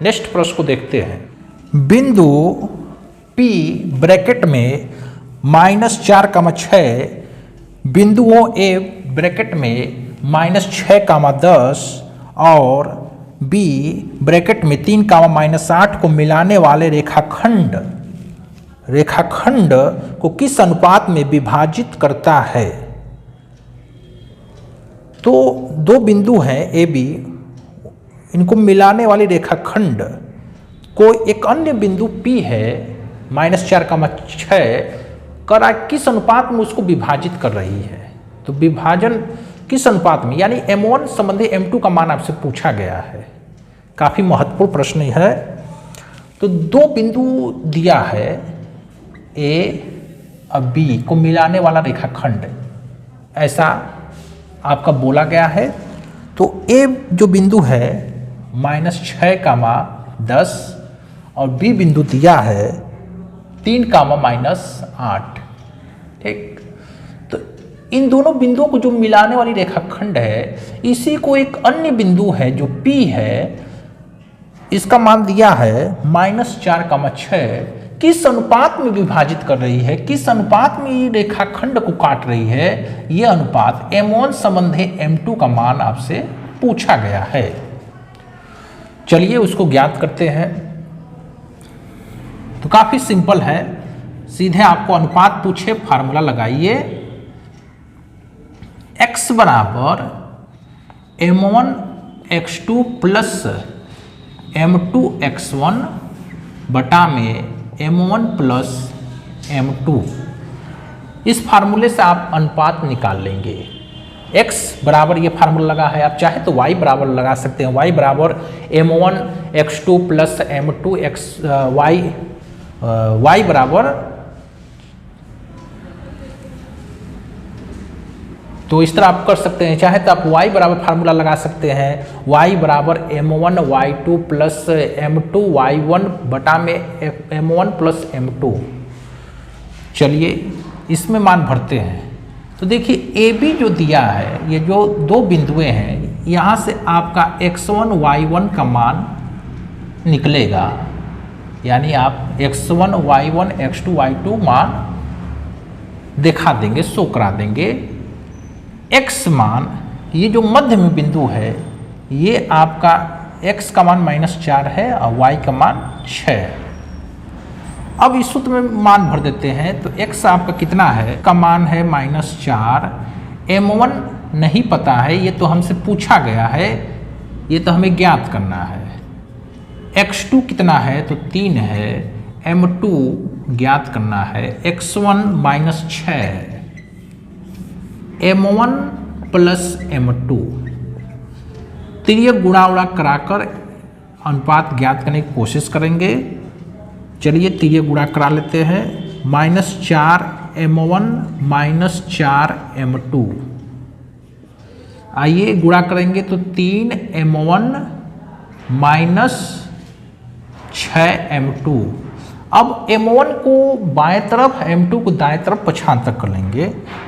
नेक्स्ट प्रश्न को देखते हैं। बिंदु P ब्रैकेट में -4,6 बिंदुओं A ब्रैकेट में -6,10 और B ब्रैकेट में 3,-8 को मिलाने वाले रेखाखंड को किस अनुपात में विभाजित करता है। तो दो बिंदु हैं A B, इनको मिलाने वाली रेखाखंड को एक अन्य बिंदु P है -4,6 करा किस अनुपात में उसको विभाजित कर रही है। तो विभाजन किस अनुपात में, यानी M1 संबंधी M2 का मान आपसे पूछा गया है। काफी महत्वपूर्ण प्रश्न है। तो दो बिंदु दिया है A और B को मिलाने वाला रेखाखंड, ऐसा आपका बोला गया है। तो A जो बिंदु है -6,10 और B बिंदु दिया है 3,-8। ठीक, तो इन दोनों बिंदुओं को जो मिलाने वाली रेखाखंड है, इसी को एक अन्य बिंदु है जो P है, इसका मान दिया है -4,6, किस अनुपात में विभाजित कर रही है, किस अनुपात में ये रेखाखंड को काट रही है, ये अनुपात m1 संबंधी m2 का मान आपसे पूछा गया है। चलिए उसको ज्ञात करते हैं। तो काफी सिंपल है, सीधे आपको अनुपात पूछे, फार्मूला लगाइए। x बराबर m1 x2 plus m2 x1 बटा में m1 प्लस m2। इस फार्मूले से आप अनुपात निकाल लेंगे। x बराबर ये फार्मूला लगा है, आप चाहे तो y बराबर लगा सकते हैं। y बराबर m1 x2 plus m2 y बराबर, तो इस तरह आप कर सकते हैं। चाहे तो आप y बराबर फार्मूला लगा सकते हैं, y बराबर m1 y2 plus m2 y1 बटा में m1 प्लस m2। चलिए इसमें मान भरते हैं। तो देखिए AB जो दिया है, ये जो दो बिंदुएं हैं, यहाँ से आपका x1 y1 का मान निकलेगा, यानी आप x1 y1 x2 y2 मान दिखा देंगे, शो करा देंगे। x मान, ये जो मध्य में बिंदु है, ये आपका x का मान -4 है और y का मान 6। अब इस सूत्र में मान भर देते हैं। तो x आपका कितना है, का मान है -4, m1 नहीं पता है, ये तो हमसे पूछा गया है, ये तो हमें ज्ञात करना है। x2 कितना है, तो 3 है, m2 ज्ञात करना है, x1 -6 है, m1 प्लस m2। तिर्यक गुणा उड़ा कराकर अनुपात ज्ञात करने की कोशिश करेंगे। चलिए तिर्यक गुणा करा लेते हैं। -4 m1 -4 m2, आइए गुणा करेंगे तो 3 m1 -6 m2। अब m1 को बाएं तरफ, m2 को दाएं तरफ पक्षांतर कर लेंगे।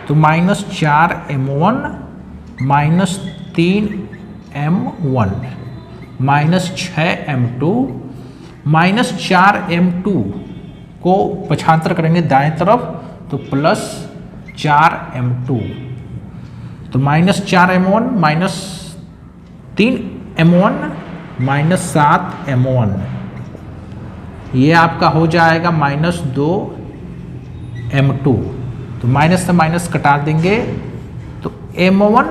तो -4 m1 -3 m1 -6 m2, -4 m2 को पक्षांतर करेंगे दाएं तरफ तो +4 m2। तो -4 m1 -3 m1 -7 m1, ये आपका हो जाएगा -2 m2। तो माइनस से माइनस कटा देंगे तो m1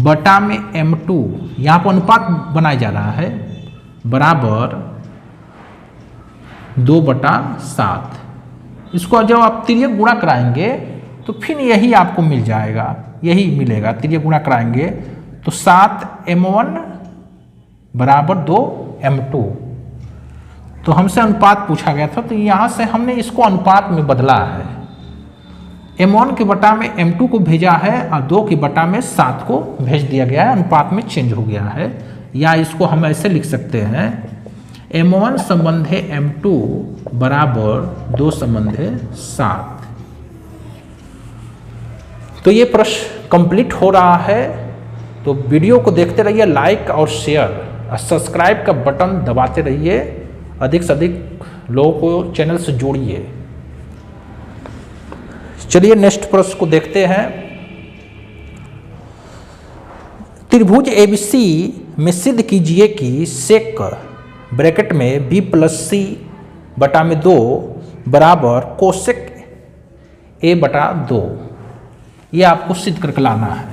बटा में m2, यहाँ पर अनुपात बनाया जा रहा है, बराबर 2/7। इसको जब आप तिर्यक गुणा कराएंगे तो फिर यही आपको मिल जाएगा, यही मिलेगा। तिर्यक गुणा कराएंगे तो 7 m1 बराबर 2 m2। तो हमसे अनुपात पूछा गया था, तो यहाँ से हमने इसको अनुपात में बदला है। m1 के बटा में m2 को भेजा है और 2 के बटा में 7 को भेज दिया गया है, अनुपात में चेंज हो गया है। या इसको हम ऐसे लिख सकते हैं, m1 संबंधे m2 बराबर 2 संबंधे 7। तो ये प्रश्न कंप्लीट हो रहा है। तो वीडियो को देखते रहिए, लाइक और शेयर और सब्सक्राइब का बटन दबाते रहिए, अधिक से अधिक लोगों को चैनल से जोड़िए। चलिए नेक्स्ट प्रश्न को देखते हैं। त्रिभुज ABC में सिद्ध कीजिए कि सेक ब्रैकेट में B + C बटा में 2 बराबर कोसेक A बटा 2। ये आपको सिद्ध करके लाना है।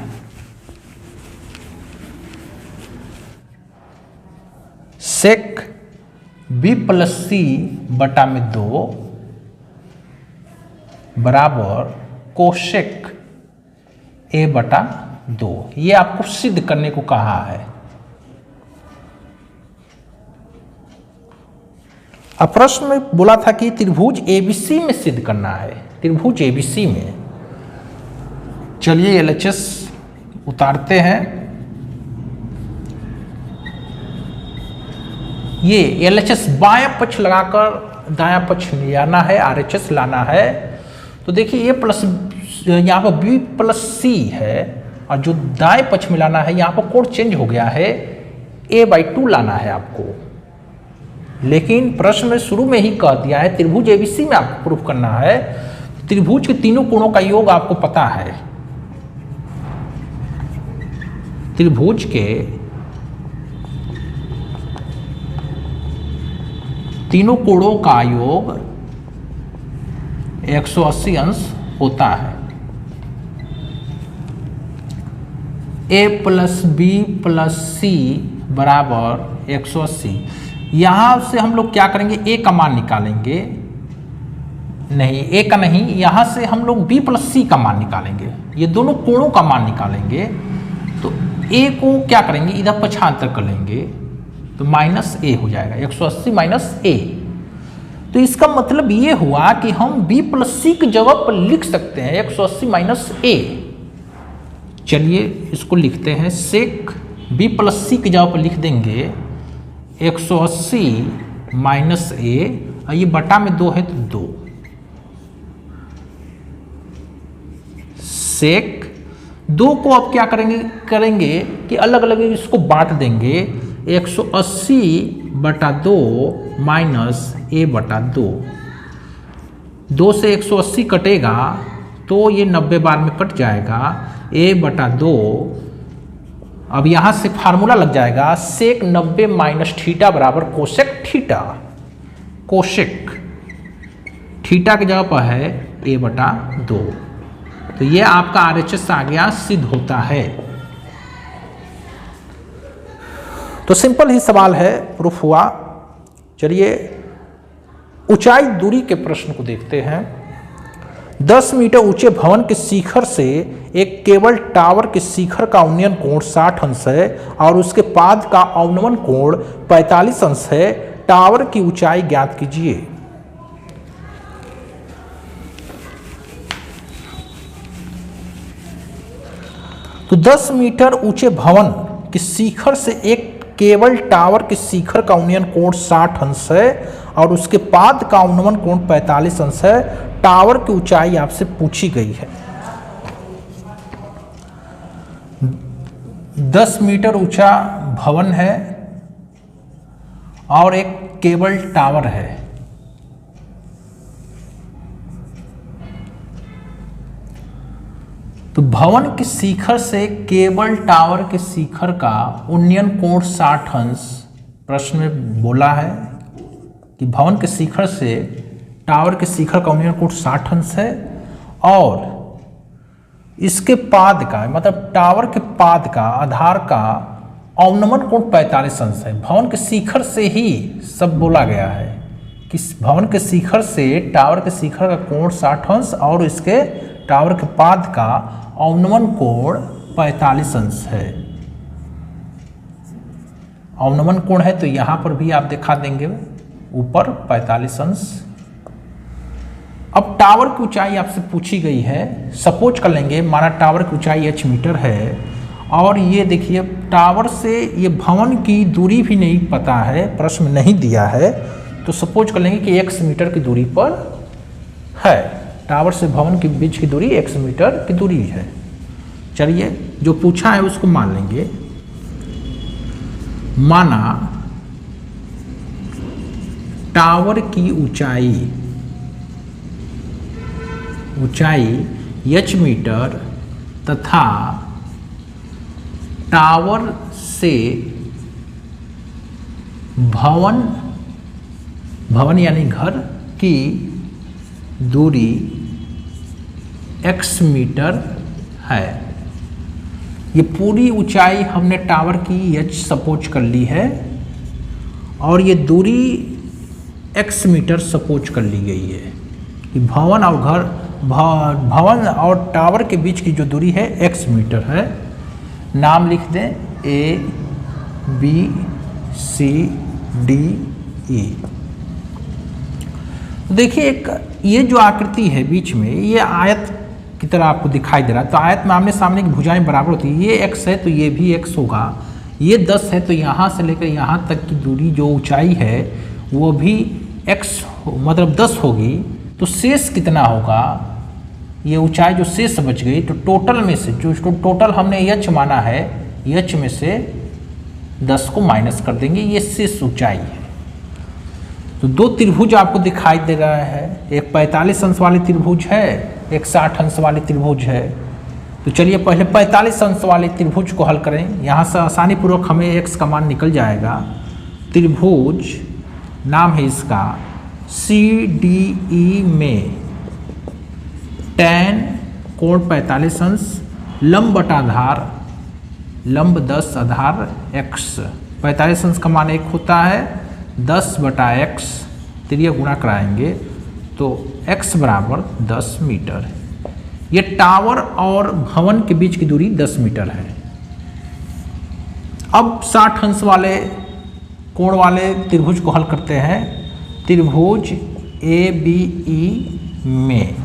सेक B + C बटा में 2 बराबर कोसेक A बटा 2, ये आपको सिद्ध करने को कहा है। अब प्रश्न में बोला था कि त्रिभुज ABC में सिद्ध करना है, त्रिभुज ABC में। चलिए LHS उतारते हैं। ये LHS बायां पक्ष लगाकर दायां पक्ष में आना है, RHS लाना है। तो देखिए ये प्लस, यहाँ पर B + C है और जो दाएं पक्ष में लाना है, यहाँ पर कोड चेंज हो गया है, A/2 लाना है आपको। लेकिन प्रश्न में शुरू में ही कह दिया है त्रिभुज एबीसी में आपको प्रूफ करना है। त्रिभुज के तीनों कोणों का योग आपको पता है। त्रिभुज के तीनों कोणों का योग 180 अंश होता है। a प्लस बी प्लस सी बराबर 180। यहाँ से हम लोग क्या करेंगे, a का मान निकालेंगे, नहीं a का नहीं, यहाँ से हम लोग b प्लस सी का मान निकालेंगे, ये दोनों कोणों का मान निकालेंगे। तो a को क्या करेंगे, इधर पक्षांतर कर लेंगे तो माइनस a हो जाएगा, 180 माइनस a। तो इसका मतलब ये हुआ कि हम b प्लस सी की जगह पर लिख सकते हैं 180 माइनस a। चलिए इसको लिखते हैं, सेक b प्लस सी की जगह पर लिख देंगे 180 माइनस a, और ये बटा में 2 है तो 2। सेक 2 को अब क्या करेंगे कि अलग अलग इसको बांट देंगे, 180 बटा 2 माइनस a बटा 2। 2 से 180 कटेगा तो ये 90 बार में कट जाएगा, a बटा 2। अब यहाँ से फार्मूला लग जाएगा, सेक 90 माइनस थीटा बराबर कोसेक थीटा। कोसेक थीटा की जगह पर है a बटा 2। तो ये आपका RHS आ गया, सिद्ध होता है। तो सिंपल ही सवाल है, प्रूफ हुआ। चलिए ऊंचाई दूरी के प्रश्न को देखते हैं। 10 मीटर ऊंचे भवन के शिखर से एक केबल टावर के शिखर का उन्नयन कोण 60 अंश है और उसके पाद का अवनमन कोण 45 अंश है। टावर की ऊंचाई ज्ञात कीजिए। तो 10 मीटर ऊंचे भवन के शिखर से एक केबल टावर के शिखर का उन्नयन कोण 60 अंश है और उसके पाद का अवनमन कोण 45 अंश है। टावर की ऊंचाई आपसे पूछी गई है। 10 मीटर ऊंचा भवन है और एक केबल टावर है। तो भवन के शिखर से केबल टावर के शिखर का उन्नयन कोण 60 अंश, प्रश्न में बोला है कि भवन के शिखर से टावर के शिखर का उन्नयन कोण 60 अंश है और इसके पाद का मतलब टावर के पाद का आधार का अवनमन कोण 45 अंश है। भवन के शिखर से ही सब बोला गया है कि भवन के शिखर से टावर के शिखर का कोण 60 अंश और इसके टावर के पाद का अवनमन कोण 45 अंश है। अवनमन कोण है तो यहां पर भी आप दिखा देंगे ऊपर 45 अंश। अब टावर की ऊंचाई आपसे पूछी गई है। सपोज कर लेंगे, माना टावर की ऊंचाई h मीटर है और ये देखिए टावर से ये भवन की दूरी भी नहीं पता है, प्रश्न में नहीं दिया है। तो सपोज कर लेंगे कि x मीटर की दूरी पर है, टावर से भवन के बीच की दूरी x मीटर की दूरी है। चलिए जो पूछा है उसको मान लेंगे। माना टावर की ऊंचाई h मीटर तथा टावर से भवन यानी घर की दूरी x मीटर है। ये पूरी ऊंचाई हमने टावर की h सपोज कर ली है और ये दूरी x मीटर सपोज कर ली गई है कि भवन और टावर के बीच की जो दूरी है x मीटर है। नाम लिख दें A B C D E। देखिए एक ये जो आकृति है बीच में, ये आयत की तरह आपको दिखाई दे रहा है। तो आयत में आमने सामने की भुजाएं बराबर होती है। ये x है तो ये भी x होगा। ये 10 है तो यहाँ से लेकर यहाँ तक की दूरी जो ऊंचाई है वो भी x मतलब 10 होगी। तो शेष कितना होगा, ये ऊंचाई जो शेष बच गई, तो टोटल में से जो टोटल हमने h माना है, h में से 10 को माइनस कर देंगे, ये शेष ऊंचाई है। तो दो त्रिभुज आपको दिखाई दे रहा है, एक 45 अंश वाली त्रिभुज है, एक 60 अंश वाली त्रिभुज है। तो चलिए पहले 45 अंश वाले त्रिभुज को हल करें। यहाँ से आसानी पूर्वक हमें x का मान निकल जाएगा। त्रिभुज नाम है इसका CDE में tan कोण 45 अंश, लंब बटा आधार, लंब 10 आधार x। 45 अंश का मान 1 होता है, 10 बटा x त्रिय गुणा कराएंगे तो x बराबर 10 मीटर। ये टावर और भवन के बीच की दूरी 10 मीटर है। अब 60 अंश वाले कोण वाले त्रिभुज को हल करते हैं। त्रिभुज ABE में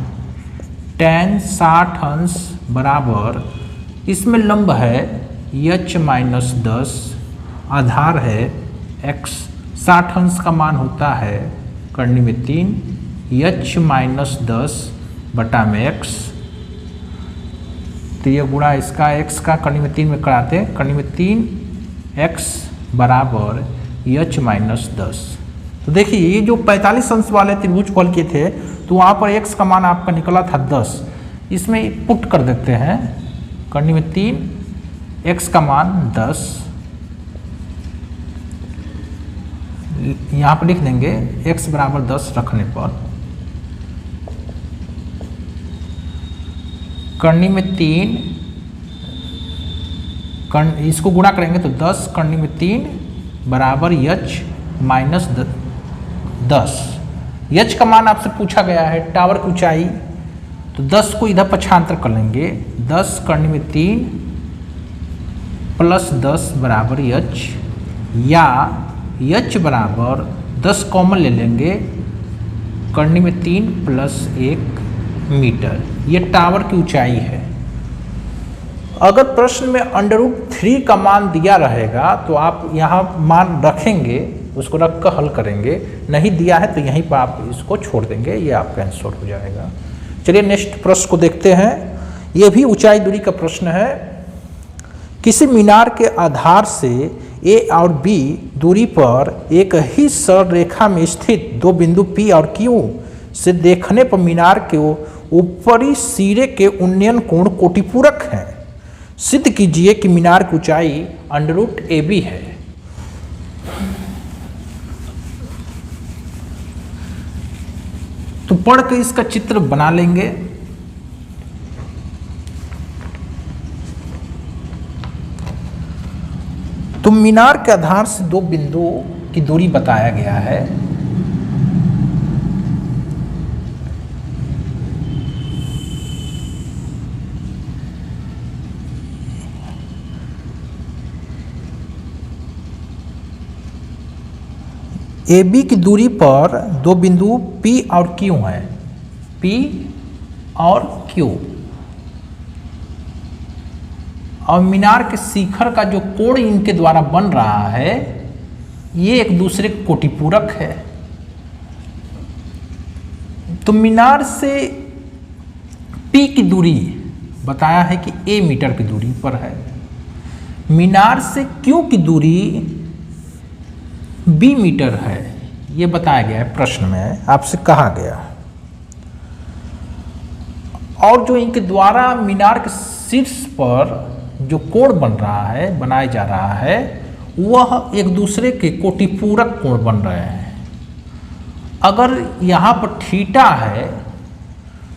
tan 60 अंश बराबर, इसमें लंब है h-10, आधार है x। 60 अंश का मान होता है करनी में 3, h-10 बटा में x। तो ये गुणा इसका x का करनी में 3 में कराते हैं, करनी में 3x बराबर h-10। तो देखिए ये जो 45 अंश वाले त्रिभुज को हल किए थे तो वहाँ पर x का मान आपका निकला था 10। इसमें पुट कर देते हैं, करनी में 3, x का मान 10, यहाँ पर लिख देंगे x बराबर 10 रखने पर, करनी में 3, इसको गुणा करेंगे तो 10 करनी में 3 बराबर h-10। h का मान आपसे पूछा गया है, टावर की ऊंचाई, तो 10 को इधर पक्षांतर कर लेंगे, 10 करनी में 3 प्लस 10 बराबर h, या h बराबर 10 कॉमन ले लेंगे, करनी में 3 प्लस 1 मीटर। ये टावर की ऊंचाई है। अगर प्रश्न में √3 का मान दिया रहेगा तो आप यहाँ मान रखेंगे, उसको रख कर हल करेंगे। नहीं दिया है तो यहीं पर आप इसको छोड़ देंगे, ये आपका आंसर हो जाएगा। चलिए नेक्स्ट प्रश्न को देखते हैं। ये भी ऊंचाई दूरी का प्रश्न है। किसी मीनार के आधार से A और B दूरी पर एक ही सरल रेखा में स्थित दो बिंदु P और Q से देखने पर मीनार के ऊपरी सिरे के उन्नयन कोण कोटिपूरक हैं। सिद्ध कीजिए कि मीनार की ऊंचाई √AB है। तो पढ़ के इसका चित्र बना लेंगे। तो मीनार के आधार से दो बिंदुओं की दूरी बताया गया है। AB की दूरी पर दो बिंदु P और Q हैं, P और Q, और मीनार के शिखर का जो कोण इनके द्वारा बन रहा है ये एक दूसरे के कोटिपूरक है। तो मीनार से P की दूरी बताया है कि A मीटर की दूरी पर है। मीनार से Q की दूरी B मीटर है, ये बताया गया है प्रश्न में, आपसे कहा गया। और जो इनके द्वारा मीनार के शीर्ष पर जो कोण बन रहा है, बनाया जा रहा है, वह एक दूसरे के कोटिपूरक कोण बन रहे हैं। अगर यहाँ पर थीटा है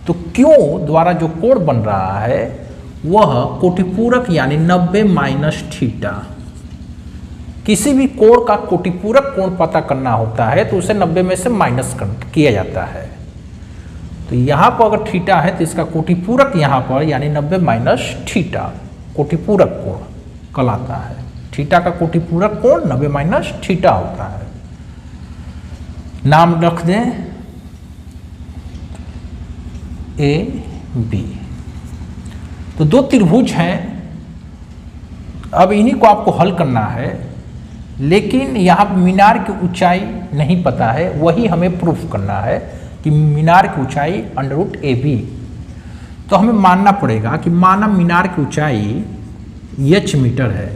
तो Q द्वारा जो कोण बन रहा है वह कोटिपूरक यानी 90 माइनस थीटा। किसी भी कोण का कोटिपूरक कोण पता करना होता है तो उसे 90 में से माइनस किया जाता है। तो यहाँ पर अगर थीटा है तो इसका कोटिपूरक यहाँ पर यानी 90 माइनस थीटा कोटिपूरक कोण कहलाता है। थीटा का कोटिपूरक कोण 90 माइनस थीटा होता है। नाम रख दें AB। तो दो त्रिभुज हैं, अब इन्हीं को आपको हल करना है, लेकिन यहाँ मीनार की ऊंचाई नहीं पता है, वही हमें प्रूफ करना है कि मीनार की ऊंचाई √AB। तो हमें मानना पड़ेगा कि माना मीनार की ऊंचाई h मीटर है,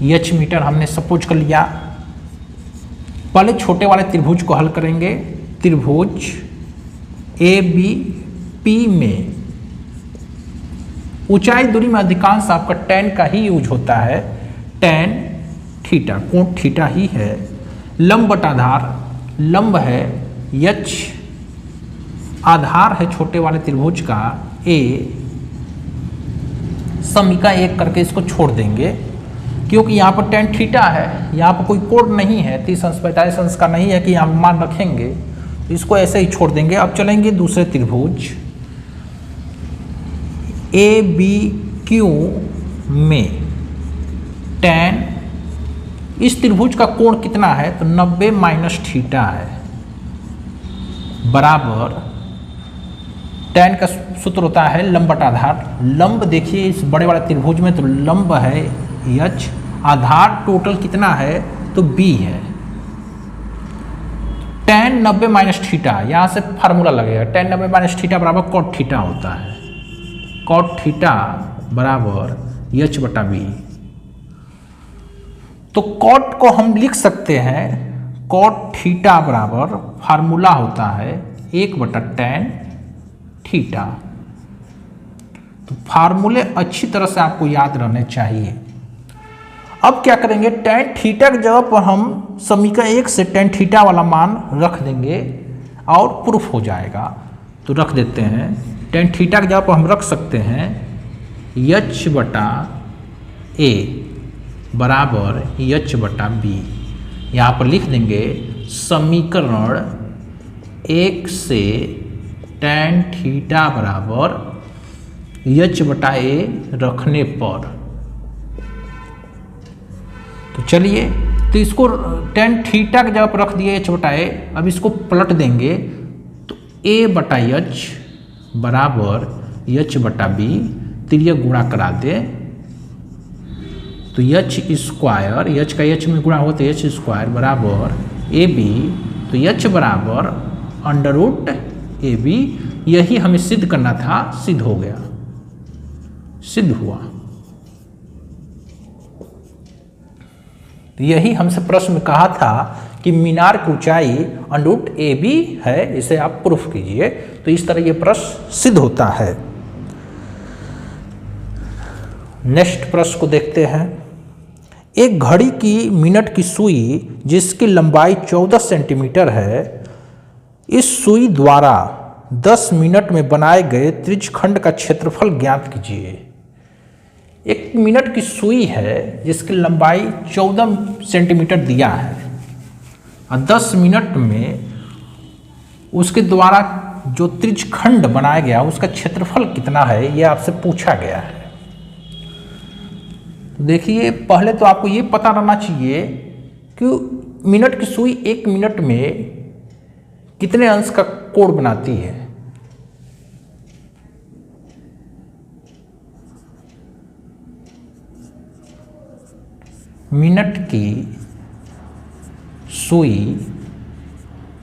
एच मीटर हमने सपोज कर लिया। पहले छोटे वाले त्रिभुज को हल करेंगे। त्रिभुज ए बी पी में ऊंचाई दूरी में अधिकांश आपका tan का ही यूज होता है। tan थीटा, कोण थीटा ही है। लंब बटा आधार, लंब है h, आधार है छोटे वाले त्रिभुज का a। समीका 1 करके इसको छोड़ देंगे क्योंकि यहाँ पर tan थीटा है, यहाँ पर कोई कोण नहीं है, 30 अंश 45 अंश का नहीं है कि हम मान रखेंगे, तो इसको ऐसे ही छोड़ देंगे। अब चलेंगे दूसरे त्रिभुज ए बी क्यू में tan, इस त्रिभुज का कोण कितना है तो 90 माइनस थीटा है, बराबर tan का सूत्र होता है लंब बटा आधार। लंब देखिए इस बड़े वाले त्रिभुज में तो लंब है h, आधार टोटल कितना है तो b है। tan 90 माइनस थीटा, यहाँ से फार्मूला लगेगा, tan 90 माइनस थीटा बराबर cot थीटा होता है। cot थीटा बराबर h बटा b। तो cot को हम लिख सकते हैं, cot थीटा बराबर फार्मूला होता है 1 बटा tan थीटा। तो फार्मूले अच्छी तरह से आपको याद रहने चाहिए। अब क्या करेंगे, tan थीटा की जगह पर हम समीकरण 1 से tan थीटा वाला मान रख देंगे और प्रूफ हो जाएगा। तो रख देते हैं, tan थीटा की जगह पर हम रख सकते हैं h बटा a बराबर h बटा b। यहाँ पर लिख देंगे समीकरण 1 से tan थीटा बराबर h बटा a रखने पर। तो चलिए, तो इसको tan थीटा की जगह पर रख दिए h बटा a। अब इसको पलट देंगे तो a बटा h बराबर h बटा b, तिर्यक गुणा करा दे तो h स्क्वायर, h का h में गुणा हो तो h स्क्वायर बराबर ए बी, तो h बराबर अंडर रूट ए बी। यही हमें सिद्ध करना था, सिद्ध हो गया, सिद्ध हुआ। तो यही हमसे प्रश्न में कहा था कि मीनार की ऊंचाई अंडर रूट ए बी है, इसे आप प्रूफ कीजिए। तो इस तरह ये प्रश्न सिद्ध होता है। नेक्स्ट प्रश्न को देखते हैं। एक घड़ी की मिनट की सुई जिसकी लंबाई 14 सेंटीमीटर है, इस सुई द्वारा 10 मिनट में बनाए गए त्रिज्यखंड का क्षेत्रफल ज्ञात कीजिए। एक मिनट की सुई है जिसकी लंबाई 14 सेंटीमीटर दिया है और 10 मिनट में उसके द्वारा जो त्रिज्यखंड बनाया गया उसका क्षेत्रफल कितना है, यह आपसे पूछा गया है। देखिए, पहले तो आपको ये पता रहना चाहिए कि मिनट की सुई 1 मिनट में कितने अंश का कोण बनाती है। मिनट की सुई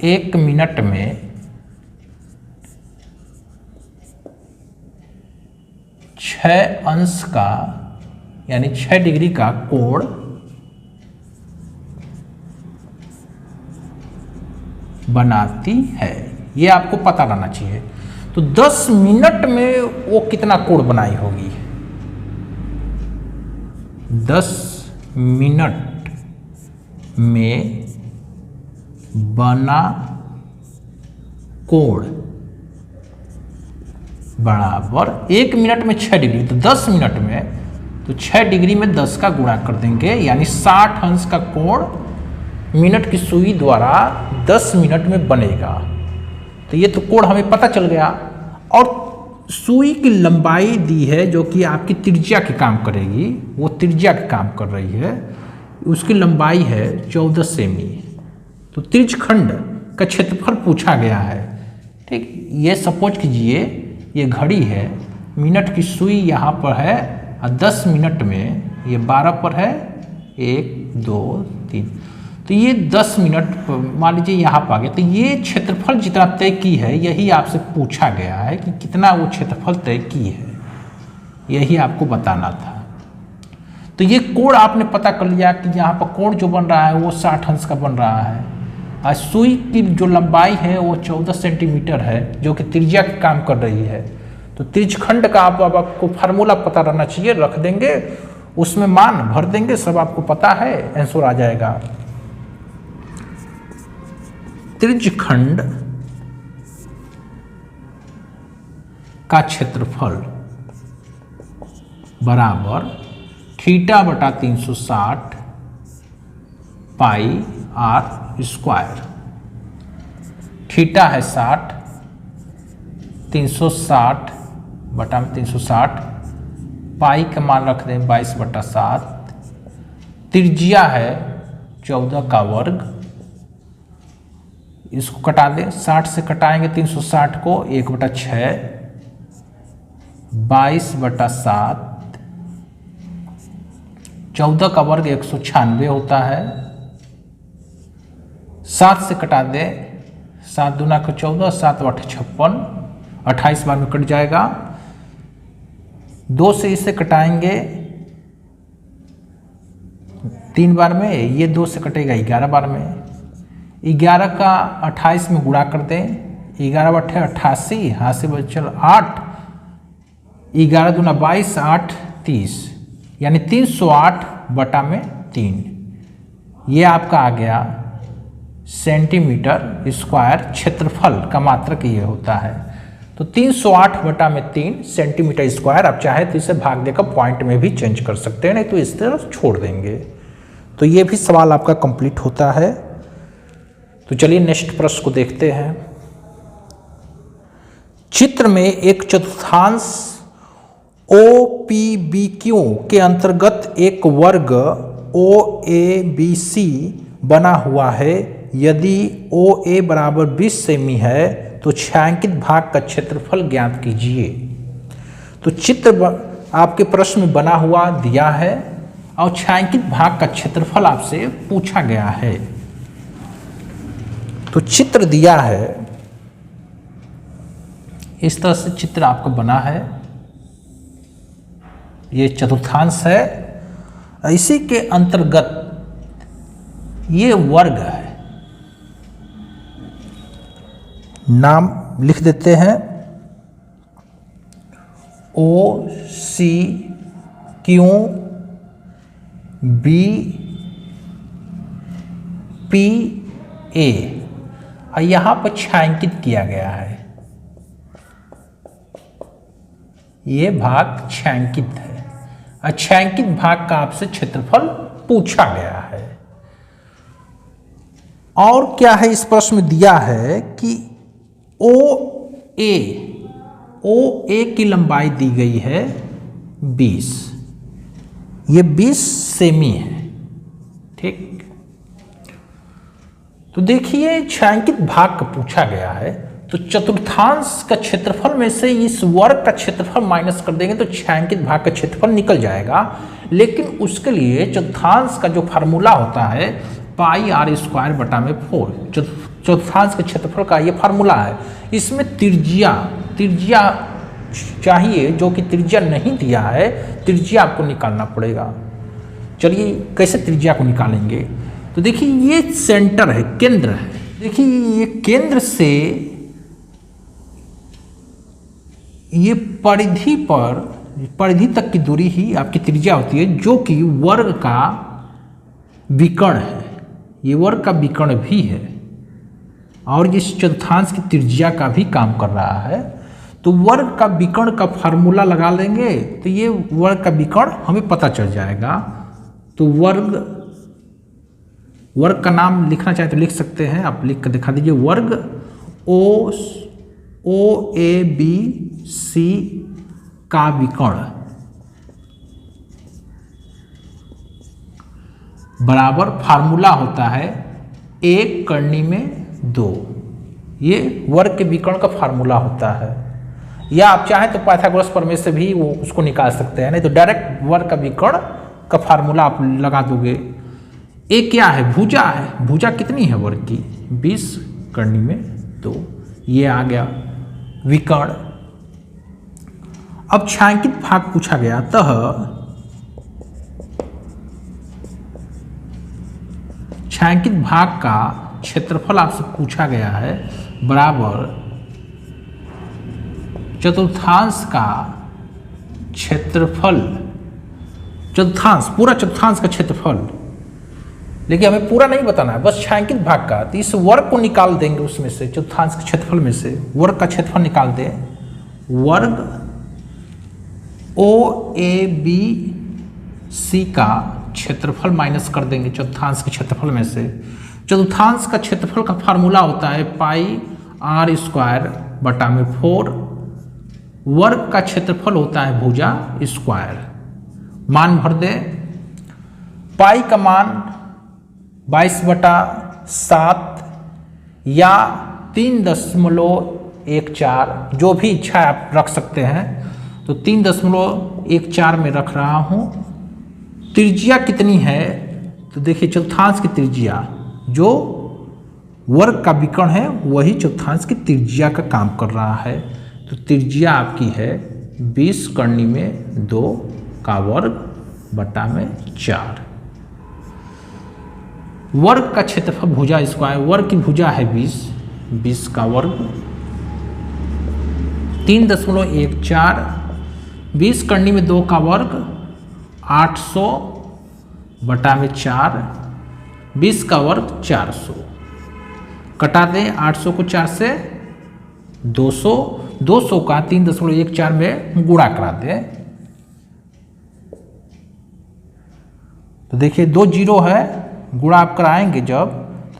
1 मिनट में 6 अंश का यानी 6 डिग्री का कोण बनाती है, ये आपको पता रहना चाहिए। तो 10 मिनट में वो कितना कोण बनाई होगी। 10 मिनट में बना कोण बराबर 1 मिनट में 6 डिग्री, तो 10 मिनट में तो 6 डिग्री में 10 का गुणा कर देंगे, यानी 60 अंश का कोण मिनट की सुई द्वारा 10 मिनट में बनेगा। तो ये तो कोण हमें पता चल गया। और सुई की लंबाई दी है जो कि आपकी त्रिज्या के काम करेगी, वो त्रिज्या के काम कर रही है, उसकी लंबाई है 14 सेमी। तो त्रिज्यखंड का क्षेत्रफल पूछा गया है। ठीक, ये सपोज कीजिए ये घड़ी है, मिनट की सुई यहाँ पर है और 10 मिनट में ये 12 पर है, 1 2 3, तो ये 10 मिनट मान लीजिए यहाँ पर आ गया। तो ये क्षेत्रफल जितना तय की है यही आपसे पूछा गया है कि कितना वो क्षेत्रफल तय की है, यही आपको बताना था। तो ये कोण आपने पता कर लिया कि यहाँ पर कोण जो बन रहा है वो 60 अंश का बन रहा है, और सुई की जो लंबाई है वो 14 सेंटीमीटर है, जो कि त्रिज्या का काम कर रही है। तो त्रिज्यखंड का आपको फार्मूला पता रहना चाहिए, रख देंगे उसमें मान भर देंगे, सब आपको पता है, आंसर आ जाएगा। त्रिज्यखंड का क्षेत्रफल बराबर थीटा बटा 360 पाई आर स्क्वायर। थीटा है 60, 360 बटा में 360, पाई का मान रख दें 22/7, त्रिज्या है 14 का वर्ग, इसको कटा दें, 60 से कटाएंगे 360 को, 1/6, 22/7, 14 का वर्ग 196 होता है, 7 से कटा दें, 7 दूना को 14, 7/8 56, 28 बार में कट जाएगा। 2 से इसे कटाएंगे 3 बार में, ये 2 से कटेगा 11 बार में, 11 का 28 में गुणा कर दें, 11/8 88, हाथ से बचल 8, 11 दूना 22, 8 30, यानी 308 बटा में 3, ये आपका आ गया सेंटीमीटर स्क्वायर क्षेत्रफल का मात्रक ये होता है। तो 308 बटा में 3 सेंटीमीटर स्क्वायर। आप चाहे तो इसे भाग देकर पॉइंट में भी चेंज कर सकते हैं, नहीं तो इस तरह छोड़ देंगे। तो ये भी सवाल आपका कंप्लीट होता है। तो चलिए नेक्स्ट प्रश्न को देखते हैं। चित्र में एक चतुर्थांश OPBQ के अंतर्गत एक वर्ग OABC बना हुआ है। यदि OA बराबर 20 सेमी है तो छायांकित भाग का क्षेत्रफल ज्ञात कीजिए। तो चित्र आपके प्रश्न में बना हुआ दिया है और छायांकित भाग का क्षेत्रफल आपसे पूछा गया है। तो चित्र दिया है, इस तरह से चित्र आपका बना है, ये चतुर्थांश है, इसी के अंतर्गत ये वर्ग है। नाम लिख देते हैं, OCQBPA और यहाँ पर छायांकित किया गया है। ये भाग छायांकित है और छायांकित भाग का आपसे क्षेत्रफल पूछा गया है। और क्या है इस प्रश्न में दिया है कि OA की लंबाई दी गई है 20, ये 20 सेमी है, ठीक। तो देखिए छायांकित भाग का पूछा गया है, तो चतुर्थांश का क्षेत्रफल में से इस वर्ग का क्षेत्रफल माइनस कर देंगे तो छायांकित भाग का क्षेत्रफल निकल जाएगा। लेकिन उसके लिए चतुर्थांश का जो फार्मूला होता है पाई आर स्क्वायर बटा में 4, चतुर्थांश के क्षेत्रफल का ये फार्मूला है। इसमें त्रिज्या चाहिए, जो कि त्रिज्या नहीं दिया है, त्रिज्या आपको निकालना पड़ेगा। चलिए कैसे त्रिज्या को निकालेंगे। तो देखिए ये सेंटर है, केंद्र है। देखिए ये केंद्र से ये परिधि तक की दूरी ही आपकी त्रिज्या होती है, जो कि वर्ग का विकर्ण है। ये वर्ग का विकर्ण भी है और इस चतुर्थांश की त्रिज्या का भी काम कर रहा है। तो वर्ग का विकर्ण का फार्मूला लगा लेंगे तो ये वर्ग का विकर्ण हमें पता चल जाएगा। तो वर्ग का नाम लिखना चाहे तो लिख सकते हैं, आप लिख कर दिखा दीजिए। वर्ग OABC का विकर्ण बराबर फार्मूला होता है 1 करनी में 2। ये वर्ग के विकर्ण का फार्मूला होता है, या आप चाहें तो पाइथागोरस प्रमेय से भी वो उसको निकाल सकते हैं, नहीं तो डायरेक्ट वर्ग का विकर्ण का फार्मूला आप लगा दोगे। ए क्या है? भुजा है। भुजा कितनी है वर्ग की? 20 करनी में 2। ये आ गया विकर्ण। अब छायांकित भाग पूछा गया, अतः छायांकित भाग का क्षेत्रफल आपसे पूछा गया है बराबर चतुर्थांश का क्षेत्रफल, चतुर्थांश, पूरा चतुर्थांश का क्षेत्रफल। लेकिन हमें पूरा नहीं बताना है, बस छायांकित भाग का। तो इस वर्ग को निकाल देंगे उसमें से, चतुर्थांश के क्षेत्रफल में से वर्ग का क्षेत्रफल निकाल दें। वर्ग OABC का क्षेत्रफल माइनस कर देंगे चतुर्थांश के क्षेत्रफल में से। चतुर्थांश का क्षेत्रफल का फार्मूला होता है πr²/4। वर्ग का क्षेत्रफल होता है भुजा स्क्वायर। मान भर दे, पाई का मान 22/7 या 3.14, जो भी इच्छा आप रख सकते हैं। तो 3.14 में रख रहा हूं। त्रिज्या कितनी है? तो देखिए चतुर्थांश की त्रिज्या, जो वर्ग का विकर्ण है वही चतुर्थांश की त्रिज्या का काम कर रहा है। तो त्रिज्या आपकी है 20 करनी में 2 का वर्ग बटा में 4। वर्ग का क्षेत्रफल भुजा स्क्वायर, वर्ग की भुजा है 20 का वर्ग 3.14, 20 करनी में 2 का वर्ग 800 बटा में 4, 20 का वर्ग 400। कटा दें 800 को 4 से 200, 200 का 3.14 में गुणा करा दें। तो देखिए 2 जीरो है, गुणा आप कराएंगे जब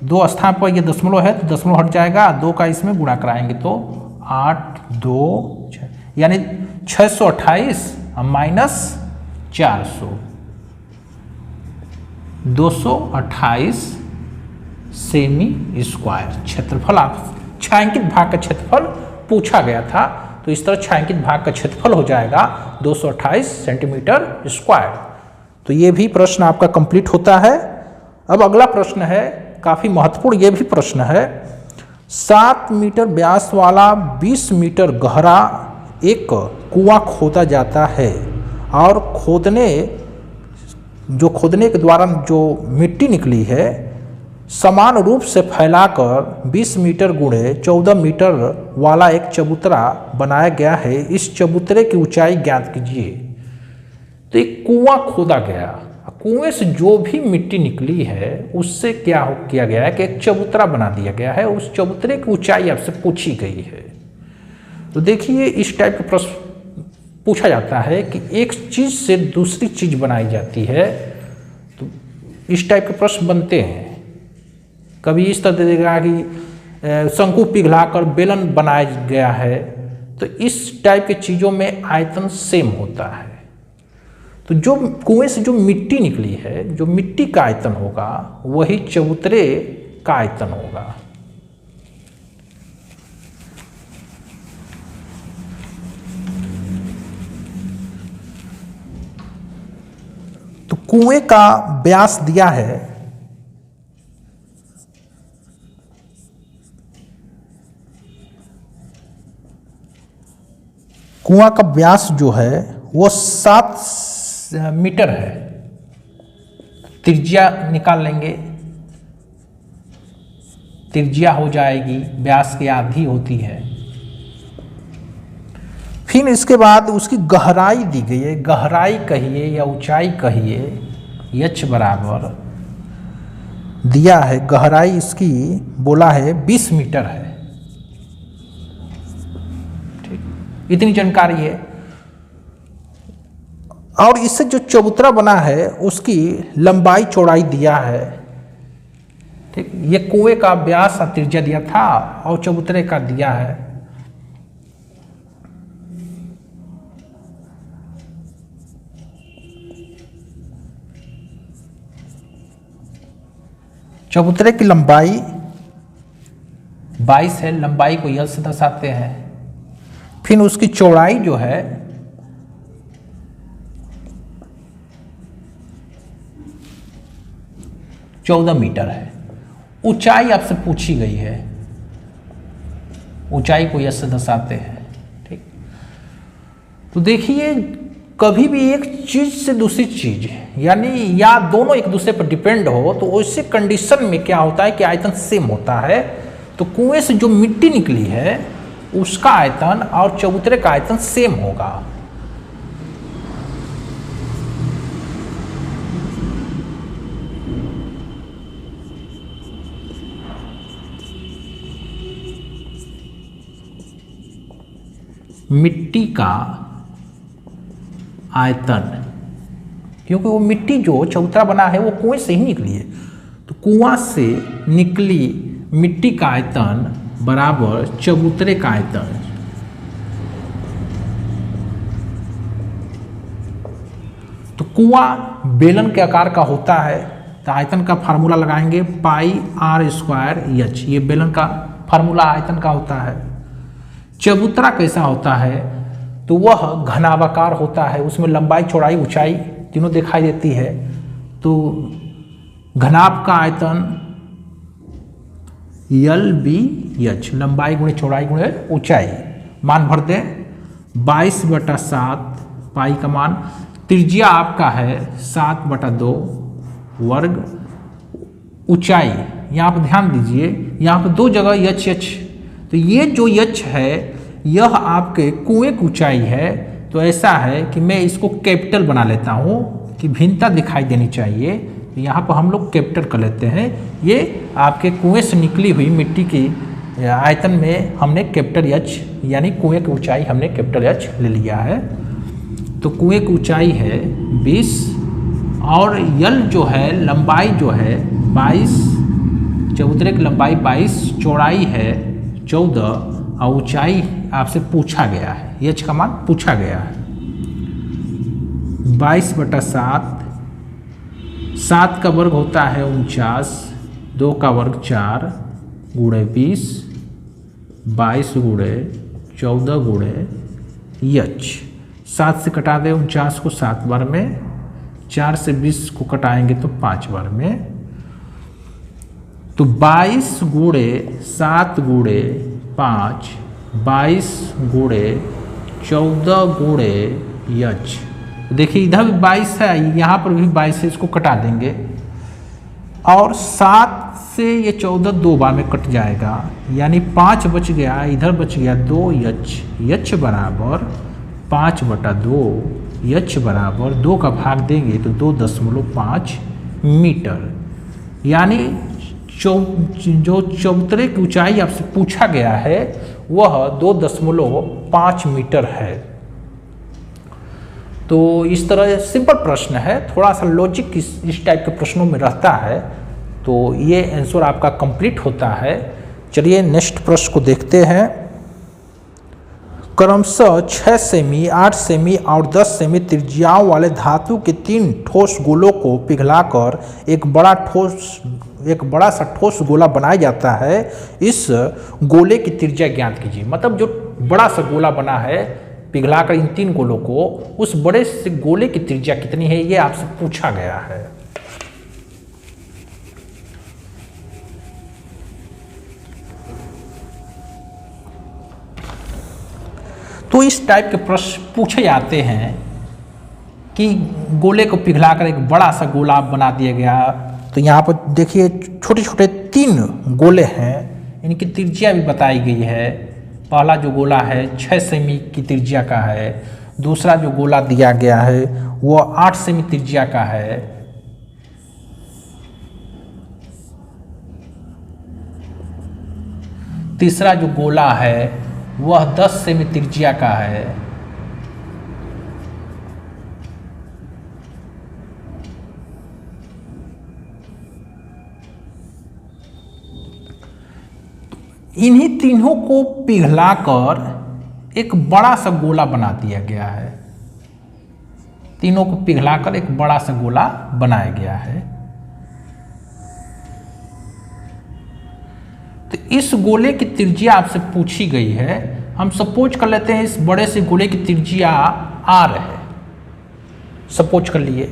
2 स्थान पर ये दशमलव है तो दशमलव हट जाएगा, 2 का इसमें गुणा कराएंगे तो 8 2 6 यानी 628 माइनस 400, 228 सेमी स्क्वायर क्षेत्रफल। आप छायांकित भाग का क्षेत्रफल पूछा गया था, तो इस तरह छायांकित भाग का क्षेत्रफल हो जाएगा 228 सेंटीमीटर स्क्वायर। तो ये भी प्रश्न आपका कंप्लीट होता है। अब अगला प्रश्न है, काफी महत्वपूर्ण ये भी प्रश्न है। 7 मीटर व्यास वाला 20 मीटर गहरा एक कुआं खोदा जाता है और खोदने के द्वारा जो मिट्टी निकली है समान रूप से फैलाकर 20 मीटर गुणे 14 मीटर वाला एक चबूतरा बनाया गया है। इस चबूतरे की ऊंचाई ज्ञात कीजिए। तो एक कुआं खोदा गया, कुएं से जो भी मिट्टी निकली है उससे क्या किया गया है कि एक चबूतरा बना दिया गया है। उस चबूतरे की ऊंचाई आपसे पूछी गई है। तो देखिए इस टाइप का प्रश्न पूछा जाता है कि एक चीज से दूसरी चीज बनाई जाती है, तो इस टाइप के प्रश्न बनते हैं। कभी इस तरह देगा कि शंकु पिघलाकर बेलन बनाया गया है, तो इस टाइप के चीजों में आयतन सेम होता है। तो जो कुएं से जो मिट्टी निकली है, जो मिट्टी का आयतन होगा वही चबूतरे का आयतन होगा। तो कुएं का व्यास दिया है कुआं का व्यास जो है वो 7 मीटर है। त्रिज्या निकाल लेंगे, त्रिज्या हो जाएगी व्यास की आधी होती है। फिर इसके बाद उसकी गहराई दी गई है, गहराई कहिए या ऊंचाई कहिए, h बराबर दिया है। गहराई इसकी बोला है 20 मीटर है। ठीक, इतनी जानकारी है। और इससे जो चबूतरा बना है उसकी लंबाई चौड़ाई दिया है। ठीक, ये कुएं का व्यास और त्रिज्या दिया था और चबूतरे का दिया है। चबूतरे की लंबाई 22 है, लंबाई को L से दर्शाते हैं। फिर उसकी चौड़ाई जो है 14 मीटर है। ऊंचाई आपसे पूछी गई है, ऊंचाई को S से दर्शाते हैं। ठीक, तो देखिए कभी भी एक चीज से दूसरी चीज यानी या दोनों एक दूसरे पर डिपेंड हो तो उसी कंडीशन में क्या होता है कि आयतन सेम होता है। तो कुएं से जो मिट्टी निकली है उसका आयतन और चबूतरे का आयतन सेम होगा। मिट्टी का आयतन, क्योंकि वो मिट्टी जो चबूतरा बना है वो कुएं से ही निकली है, तो कुआं से निकली मिट्टी का आयतन बराबर चबूतरे का आयतन। तो कुआं बेलन के आकार का होता है तो आयतन का फार्मूला लगाएंगे पाई आर स्क्वायर एच, ये बेलन का फार्मूला आयतन का होता है। चबूतरा कैसा होता है तो वह घनाभाकार होता है, उसमें लंबाई चौड़ाई ऊंचाई तीनों दिखाई देती है। तो घनाभ का आयतन यल बी एच, लंबाई गुणे चौड़ाई गुणे ऊंचाई, मान भर दें 22/7 पाई का मान। त्रिज्या आपका है 7/2 वर्ग। ऊंचाई यहाँ पर ध्यान दीजिए, यहाँ पर दो जगह एच एच, तो ये जो एच है यह आपके कुएं की ऊंचाई है। तो ऐसा है कि मैं इसको कैपिटल बना लेता हूँ कि भिन्नता दिखाई देनी चाहिए, तो यहाँ पर हम लोग कैपिटल कर लेते हैं। ये आपके कुएं से निकली हुई मिट्टी की आयतन में हमने कैपिटल एच यानी कुएं की ऊंचाई हमने कैपिटल एच ले लिया है। तो कुएं की ऊंचाई है 20 और यल जो है लंबाई जो है 22, चबूतरे की लंबाई 22, चौड़ाई है 14 और ऊंचाई आपसे पूछा गया है, एच का मान पूछा गया है 22/7। 7 का वर्ग होता है 49, 2 का वर्ग 4 गुणे 20, 22 गुणे 14 गुणे एच। 7 से कटा दे 49 को 7 बार में, 4 से 20 को कटाएंगे तो 5 बार में। तो 22 गुणे 7 गुणे 5, 22 गुणे 14 गुणे एच। देखिए इधर भी 22 है, यहाँ पर भी 22 है, इसको कटा देंगे और 7 से ये 14 दो बार में कट जाएगा यानी 5 बच गया, इधर बच गया 2 एच। एच बराबर 5/2, एच बराबर 2 का भाग देंगे तो 2.5 मीटर। यानी जो चबूतरे की ऊंचाई आपसे पूछा गया है वह 2.5 मीटर है। तो इस तरह सिंपल प्रश्न है, थोड़ा सा लॉजिक इस टाइप के प्रश्नों में रहता है, तो ये आंसर आपका कंप्लीट होता है। चलिए नेक्स्ट प्रश्न को देखते हैं। क्रमशः 6 सेमी, 8 सेमी और 10 सेमी त्रिज्याओं वाले धातु के 3 ठोस गोलों को पिघलाकर एक बड़ा सा ठोस गोला बनाया जाता है। इस गोले की त्रिज्या ज्ञात कीजिए। मतलब जो बड़ा सा गोला बना है पिघलाकर इन 3 गोलों को, उस बड़े से गोले की त्रिज्या कितनी है ये आपसे पूछा गया है। तो इस टाइप के प्रश्न पूछे जाते हैं कि गोले को पिघलाकर एक बड़ा सा गोला बना दिया गया। तो यहाँ पर देखिए छोटे छोटे 3 गोले हैं, इनकी त्रिज्या भी बताई गई है। पहला जो गोला है 6 सेमी की त्रिज्या का है, दूसरा जो गोला दिया गया है वो 8 सेमी त्रिज्या का है, तीसरा जो गोला है वह 10 सेमी त्रिज्या का है, इन्हीं तीनों को पिघलाकर एक बड़ा सा गोला बना दिया गया है। तीनों को पिघलाकर एक बड़ा सा गोला बनाया गया है। तो इस गोले की त्रिज्या आपसे पूछी गई है। हम सपोज कर लेते हैं इस बड़े से गोले की त्रिज्या r है, सपोज कर लिए।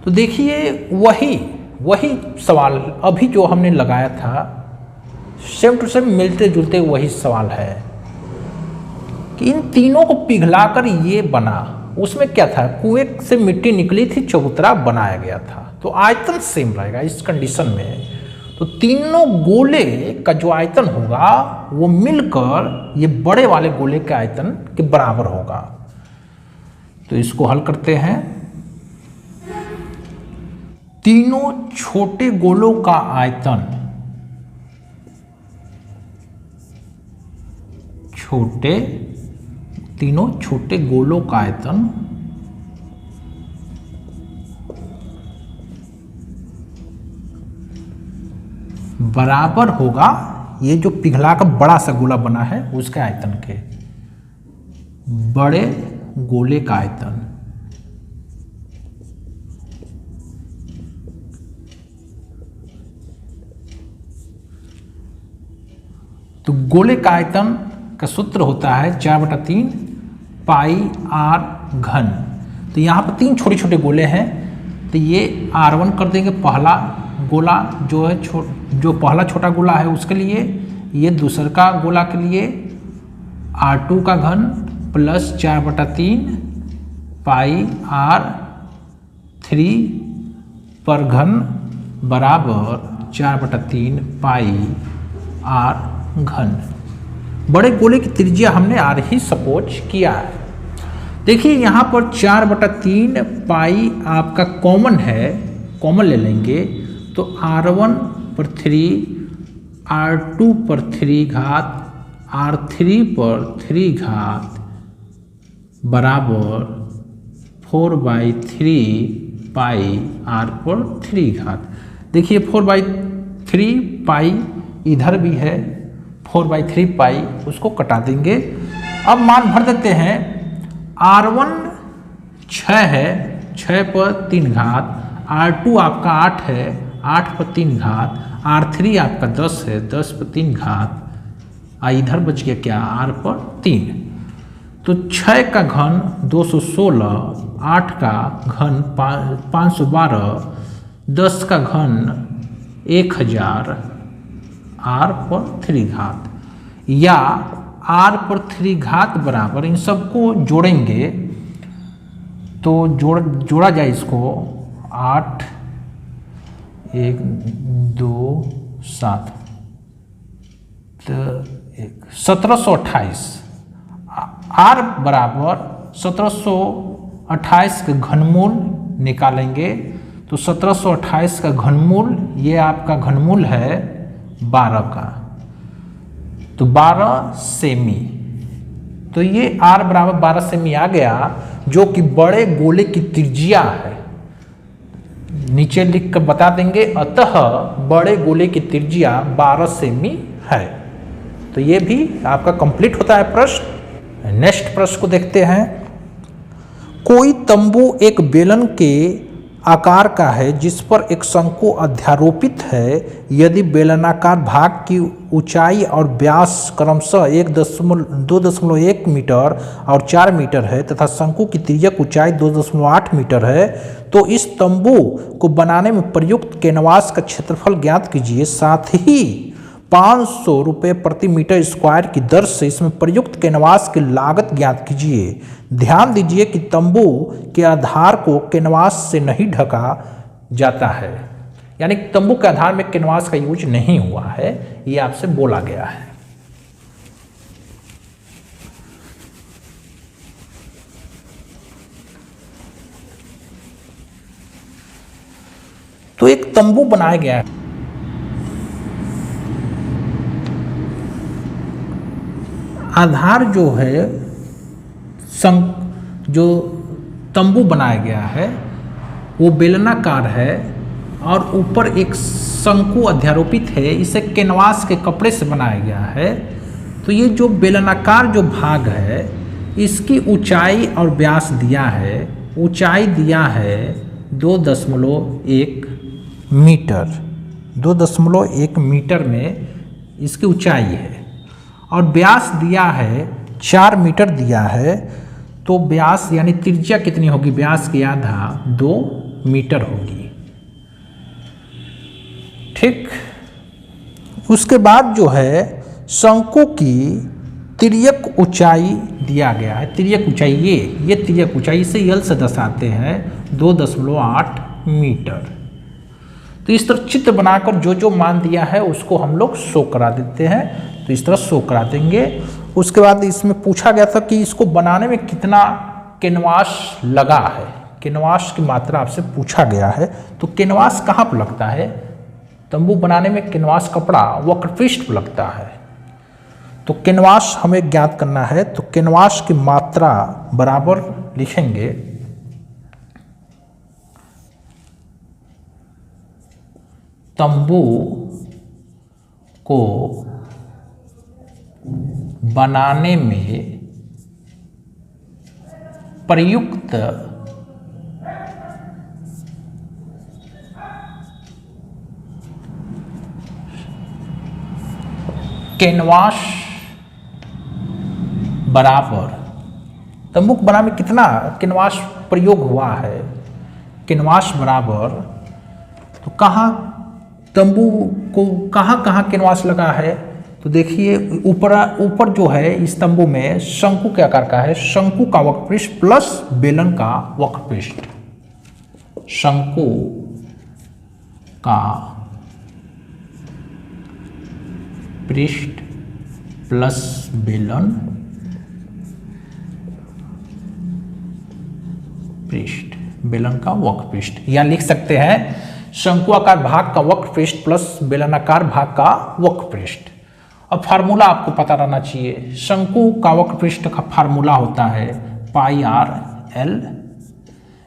तो देखिए वही सवाल अभी जो हमने लगाया था, सेम टू सेम मिलते जुलते वही सवाल है कि इन तीनों को पिघलाकर ये बना, उसमें क्या था, कुएं से मिट्टी निकली थी, चबूतरा बनाया गया था। तो आयतन सेम रहेगा इस कंडीशन में। तो तीनों गोले का जो आयतन होगा वो मिलकर ये बड़े वाले गोले के आयतन के बराबर होगा। तो इसको हल करते हैं। तीनों छोटे गोलों का आयतन, तीनों छोटे गोलों का आयतन बराबर होगा ये जो पिघला का बड़ा सा गोला बना है उसके आयतन के, बड़े गोले का आयतन। तो गोले का आयतन का सूत्र होता है 4/3 पाई आर घन। तो यहाँ पर तीन छोटे छोटे गोले हैं, तो ये R1 कर देंगे पहला गोला जो है, जो पहला छोटा गोला है उसके लिए, ये दूसरा का गोला के लिए R2 का घन प्लस 4/3 पाई R3 पर घन बराबर 4/3 पाई R घन। बड़े गोले की त्रिज्या हमने R ही सपोज किया है। देखिए यहाँ पर 4/3 पाई आपका कॉमन है, कॉमन ले लेंगे तो R1 पर 3, R2 पर 3 घात, R3 पर 3 घात बराबर 4/3 पाई R पर 3 घात। देखिए 4/3 पाई इधर भी है, 4/3 पाई उसको कटा देंगे। अब मान भर देते हैं। R1 6 है, 6 पर 3 घात, R2 आपका 8 है, 8 पर 3 घात, R3 आपका 10 है, 10 पर 3 घात, इधर बच गया क्या, R पर 3। तो 6 का घन 216, 8 का घन 512, 10 का घन 1000 R पर 3 घात, या R पर 3 घात बराबर, इन सबको जोड़ेंगे तो जोड़ा जाए इसको 8 1 2 7 तो 1728 R बराबर 1728 का घनमूल निकालेंगे। तो 1728 का घनमूल, ये आपका घनमूल है 12 का, तो 12 सेमी। तो ये R बराबर 12 सेमी आ गया, जो कि बड़े गोले की त्रिज्या है। नीचे लिख कर बता देंगे, अतः बड़े गोले की त्रिज्या 12 सेमी है। तो ये भी आपका कंप्लीट होता है प्रश्न। नेक्स्ट प्रश्न को देखते हैं। कोई तंबू एक बेलन के आकार का है जिस पर एक शंकु अध्यारोपित है। यदि बेलनाकार भाग की ऊंचाई और व्यास क्रमशः 2.1 मीटर और 4 मीटर है तथा शंकु की तिर्यक ऊंचाई 2.8 मीटर है, तो इस तंबू को बनाने में प्रयुक्त कैनवास का क्षेत्रफल ज्ञात कीजिए। साथ ही 500 रुपये प्रति मीटर स्क्वायर की दर से इसमें प्रयुक्त कैनवास की लागत ज्ञात कीजिए। ध्यान दीजिए कि तंबू के आधार को कैनवास से नहीं ढका जाता है, यानी तंबू के आधार में कैनवास का यूज नहीं हुआ है, ये आपसे बोला गया है। तो एक तंबू बनाया गया है, आधार जो है जो तंबू बनाया गया है वो बेलनाकार है और ऊपर एक शंकु अध्यारोपित है, इसे कैनवास के कपड़े से बनाया गया है। तो ये जो बेलनाकार जो भाग है इसकी ऊंचाई और व्यास दिया है। ऊंचाई दिया है 2.1 मीटर, 2.1 मीटर में इसकी ऊंचाई है, और व्यास दिया है 4 मीटर दिया है। तो व्यास यानी त्रिज्या कितनी होगी, व्यास की आधा 2 मीटर होगी। ठीक, उसके बाद जो है शंकु की तिर्यक ऊंचाई दिया गया है, तिर्यक ऊंचाई ये तिर्यक ऊंचाई से यल से दर्शाते हैं 2.8 मीटर। तो इस तरह चित्र बनाकर जो मान दिया है उसको हम लोग शो करा देते हैं। तो इस तरह शो करा देंगे। उसके बाद इसमें पूछा गया था कि इसको बनाने में कितना कैनवास लगा है, कैनवास की मात्रा आपसे पूछा गया है। तो कैनवास कहाँ पर लगता है? तंबू बनाने में कैनवास कपड़ा वक्रपृष्ठ पर लगता है। तो कैनवास हमें ज्ञात करना है। तो कैनवास की मात्रा बराबर लिखेंगे तंबू को बनाने में प्रयुक्त कैनवास बराबर, तंबू को बनाने में कितना कैनवास प्रयोग हुआ है, कैनवास बराबर। तो कहाँ तंबू को कहाँ कहाँ कैनवास लगा है? तो देखिए ऊपर जो है इस तंबू में शंकु के आकार का है, शंकु का वक्रपृष्ठ प्लस बेलन का वक्रपृष्ठ, शंकु का पृष्ठ प्लस बेलन पृष्ठ, बेलन का वक्रपृष्ठ, या लिख सकते हैं शंकुआकार भाग का वक्रपृष्ठ प्लस बेलनाकार भाग का वक्रपृष्ठ। अब फार्मूला आपको पता रहना चाहिए। शंकु का वक्रपृष्ठ का फार्मूला होता है पाई आर एल,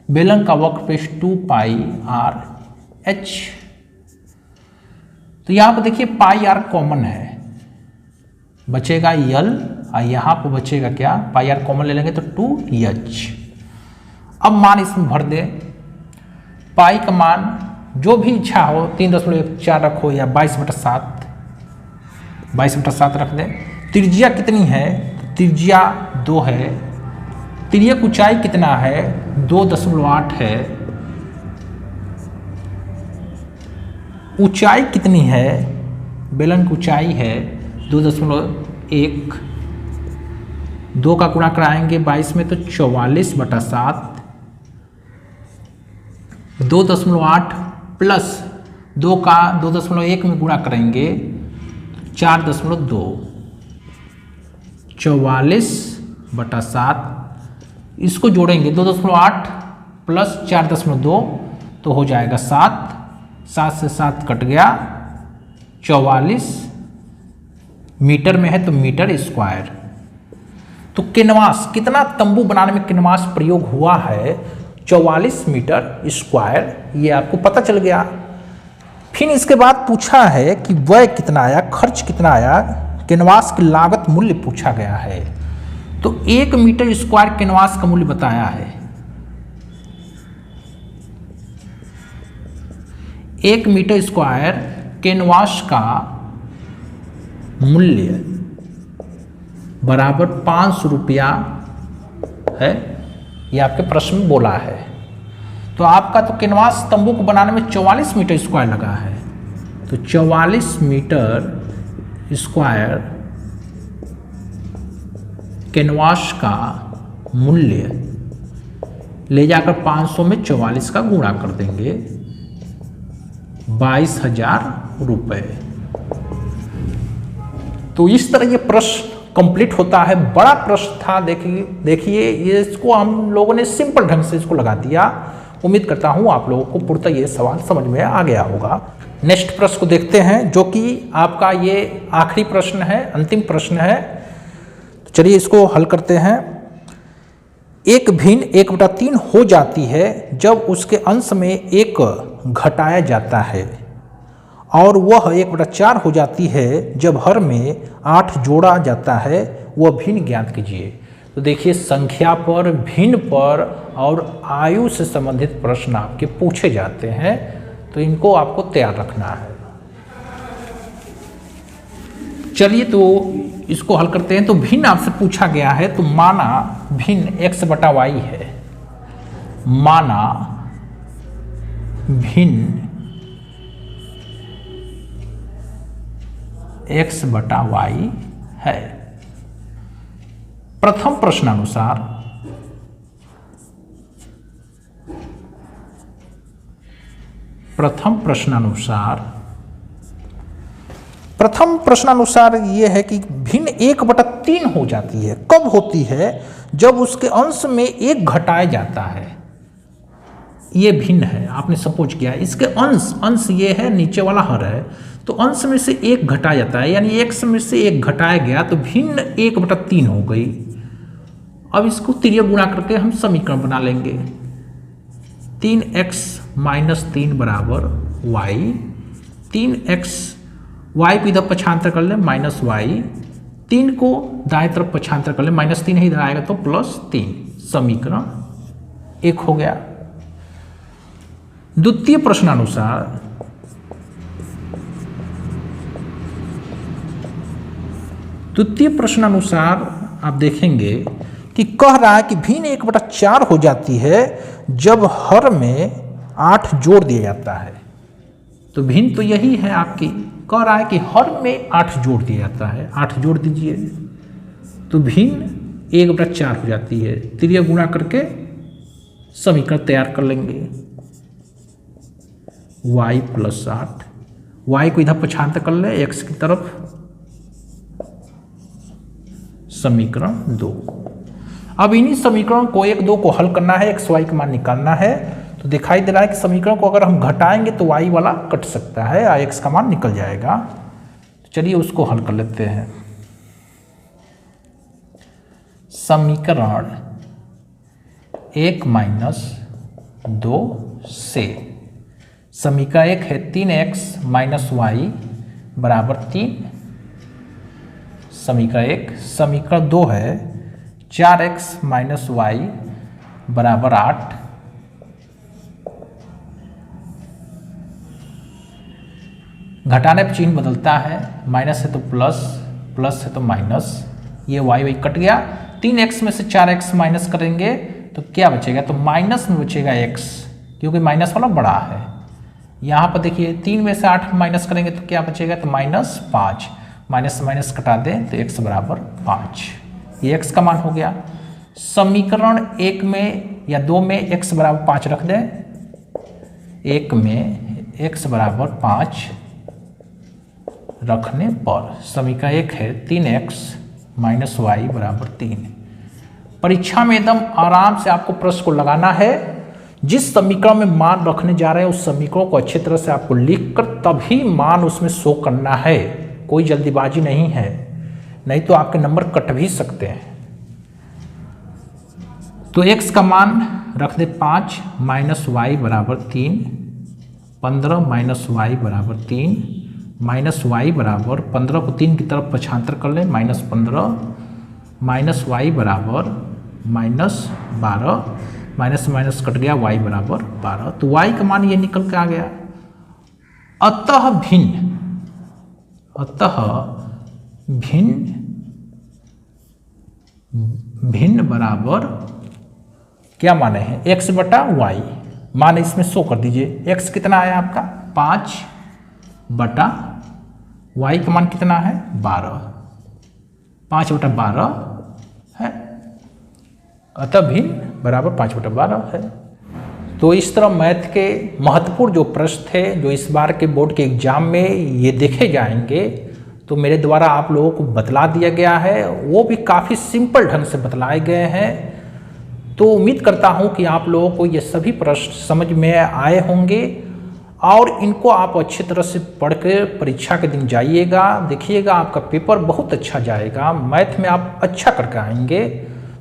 बेलन का वक्रपृष्ठ 2 पाई आर एच। तो यहाँ पर देखिए पाई आर कॉमन है, बचेगा यल, और यहाँ पर बचेगा क्या, पाई आर कॉमन ले लेंगे तो 2h। अब मान इसमें भर दे, पाई का मान जो भी इच्छा हो 3.14 रखो या 22/7 रख दें। त्रिज्या कितनी है? तो त्रिज्या 2 है। तिर्यक ऊंचाई कितना है? 2.8 है। ऊंचाई कितनी है? बेलन की ऊंचाई है 2.1, 2 का गुणा कराएंगे 22 में तो 44/7, 2.8 प्लस 2 का 2.1 में गुणा करेंगे 4.2, 44/7, इसको जोड़ेंगे 2.8 प्लस 4.2 तो हो जाएगा 7, 7 से 7 कट गया, 44 मीटर में है तो मीटर स्क्वायर। तो कैनवास कितना तंबू बनाने में कैनवास प्रयोग हुआ है? 44 मीटर स्क्वायर, ये आपको पता चल गया। फिर इसके बाद पूछा है कि व्यय कितना आया, खर्च कितना आया, कैनवास की लागत मूल्य पूछा गया है। तो 1 मीटर स्क्वायर कैनवास का मूल्य बताया है। 1 मीटर स्क्वायर कैनवास का मूल्य बराबर 500 रुपया है, ये आपके प्रश्न में बोला है। तो आपका तो कैनवास तंबू को बनाने में 44 मीटर स्क्वायर लगा है। तो 44 मीटर स्क्वायर कैनवास का मूल्य ले जाकर 500 में 44 का गुणा कर देंगे, 22,000 रुपये। तो इस तरह ये प्रश्न कंप्लीट होता है। बड़ा प्रश्न था, देखिए ये इसको हम लोगों ने सिंपल ढंग से इसको लगा दिया। उम्मीद करता हूँ आप लोगों को पूर्णतः ये सवाल समझ में आ गया होगा। नेक्स्ट प्रश्न को देखते हैं, जो कि आपका ये आखिरी प्रश्न है, अंतिम प्रश्न है। तो चलिए इसको हल करते हैं। एक भिन्न 1/3 हो जाती है जब उसके अंश में 1 घटाया जाता है, और वह 1/4 हो जाती है जब हर में 8 जोड़ा जाता है। वह भिन्न ज्ञात कीजिए। तो देखिए संख्या पर, भिन्न पर और आयु से संबंधित प्रश्न आपके पूछे जाते हैं, तो इनको आपको तैयार रखना है। चलिए तो इसको हल करते हैं। तो भिन्न आपसे पूछा गया है, तो माना भिन्न x/y है, माना भिन्न x/y है। प्रथम प्रश्नानुसार प्रथम प्रश्नानुसार ये है कि भिन्न 1/3 हो जाती है। कब होती है? जब उसके अंश में 1 घटाया जाता है। ये भिन्न है, आपने सपोज किया इसके अंश ये है, नीचे वाला हर है, तो अंश में से 1 घटाया जाता है, यानी x में से 1 घटाया गया तो भिन्न 1/3 हो गई। अब इसको तिर्य गुणा करके हम समीकरण बना लेंगे। 3x - 3 बराबर y, 3x y को इधर पक्षांतर कर ले -y, 3 को दाएं तरफ पक्षांतर कर ले, -3 है इधर आएगा तो +3, समीकरण 1 हो गया। द्वितीय प्रश्नानुसार आप देखेंगे कि कह रहा है कि भिन्न 1/4 हो जाती है जब हर में 8 जोड़ दिया जाता है। तो भिन्न तो यही है आपकी, कह रहा है कि हर में 8 जोड़ दिया जाता है, 8 जोड़ दीजिए तो भिन्न 1/4 हो जाती है। तिर्य गुणा करके समीकरण तैयार कर लेंगे। y + 8, y को इधर पक्षांतर कर ले x की तरफ, समीकरण 2। अब इन्हीं समीकरण को 1, 2 को हल करना है, x, y का मान निकालना है। तो दिखाई दे रहा है कि समीकरण को अगर हम घटाएंगे तो y वाला कट सकता है और x का मान निकल जाएगा। तो चलिए उसको हल कर लेते हैं। समीकरण 1 - 2 से समीकरण 1 है 3x - y बराबर 3, समीकरण 1। समीकरण 2 है 4x - y बराबर 8, घटाने पर चिन्ह बदलता है, माइनस है तो प्लस, प्लस है तो माइनस, ये y कट गया। 3x में से 4x माइनस करेंगे तो क्या बचेगा? तो माइनस में बचेगा x, क्योंकि माइनस वाला बड़ा है। यहाँ पर देखिए 3 में से 8 माइनस करेंगे तो क्या बचेगा? तो -5, माइनस से माइनस कटा दें तो x बराबर 5, ये x का मान हो गया। समीकरण 1 में या 2 में x बराबर 5 रख दें, 1 में x बराबर 5 रखने पर समीकरण 1 है 3x - y बराबर 3। परीक्षा में एकदम आराम से आपको प्रश्न को लगाना है। जिस समीकरण में मान रखने जा रहे हैं उस समीकरण को अच्छी तरह से आपको लिखकर तभी मान उसमें शो करना है, कोई जल्दीबाजी नहीं है, नहीं तो आपके नंबर कट भी सकते हैं। तो x का मान रख दे 5 - y बराबर 3, 15 - y बराबर 3, -y बराबर 15 को 3 की तरफ पक्षांतर कर लें, -15, -y बराबर -12, माइनस माइनस कट गया, y बराबर 12। तो y का मान ये निकल के आ गया। अतः भिन्न बराबर क्या माने हैं? x बटा y, मान इसमें शो कर दीजिए। x कितना आया आपका? 5 बटा y का मान कितना है? 12, 5 बटा 12 है, अतः भिन्न बराबर 5 बटा 12 है। तो इस तरह मैथ के महत्वपूर्ण जो प्रश्न थे जो इस बार के बोर्ड के एग्जाम में ये देखे जाएंगे, तो मेरे द्वारा आप लोगों को बतला दिया गया है, वो भी काफ़ी सिंपल ढंग से बतलाए गए हैं। तो उम्मीद करता हूँ कि आप लोगों को ये सभी प्रश्न समझ में आए होंगे और इनको आप अच्छी तरह से पढ़ के परीक्षा के दिन जाइएगा, देखिएगा आपका पेपर बहुत अच्छा जाएगा, मैथ में आप अच्छा करके आएंगे।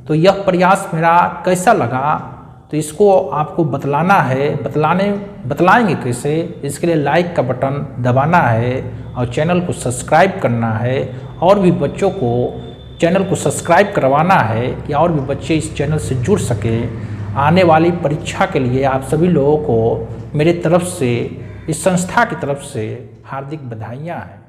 तो यह प्रयास मेरा कैसा लगा तो इसको आपको बतलाना है, बतलाएंगे कैसे, इसके लिए लाइक का बटन दबाना है और चैनल को सब्सक्राइब करना है और भी बच्चों को चैनल को सब्सक्राइब करवाना है कि और भी बच्चे इस चैनल से जुड़ सके। आने वाली परीक्षा के लिए आप सभी लोगों को मेरे तरफ से, इस संस्था की तरफ से हार्दिक बधाइयाँ हैं।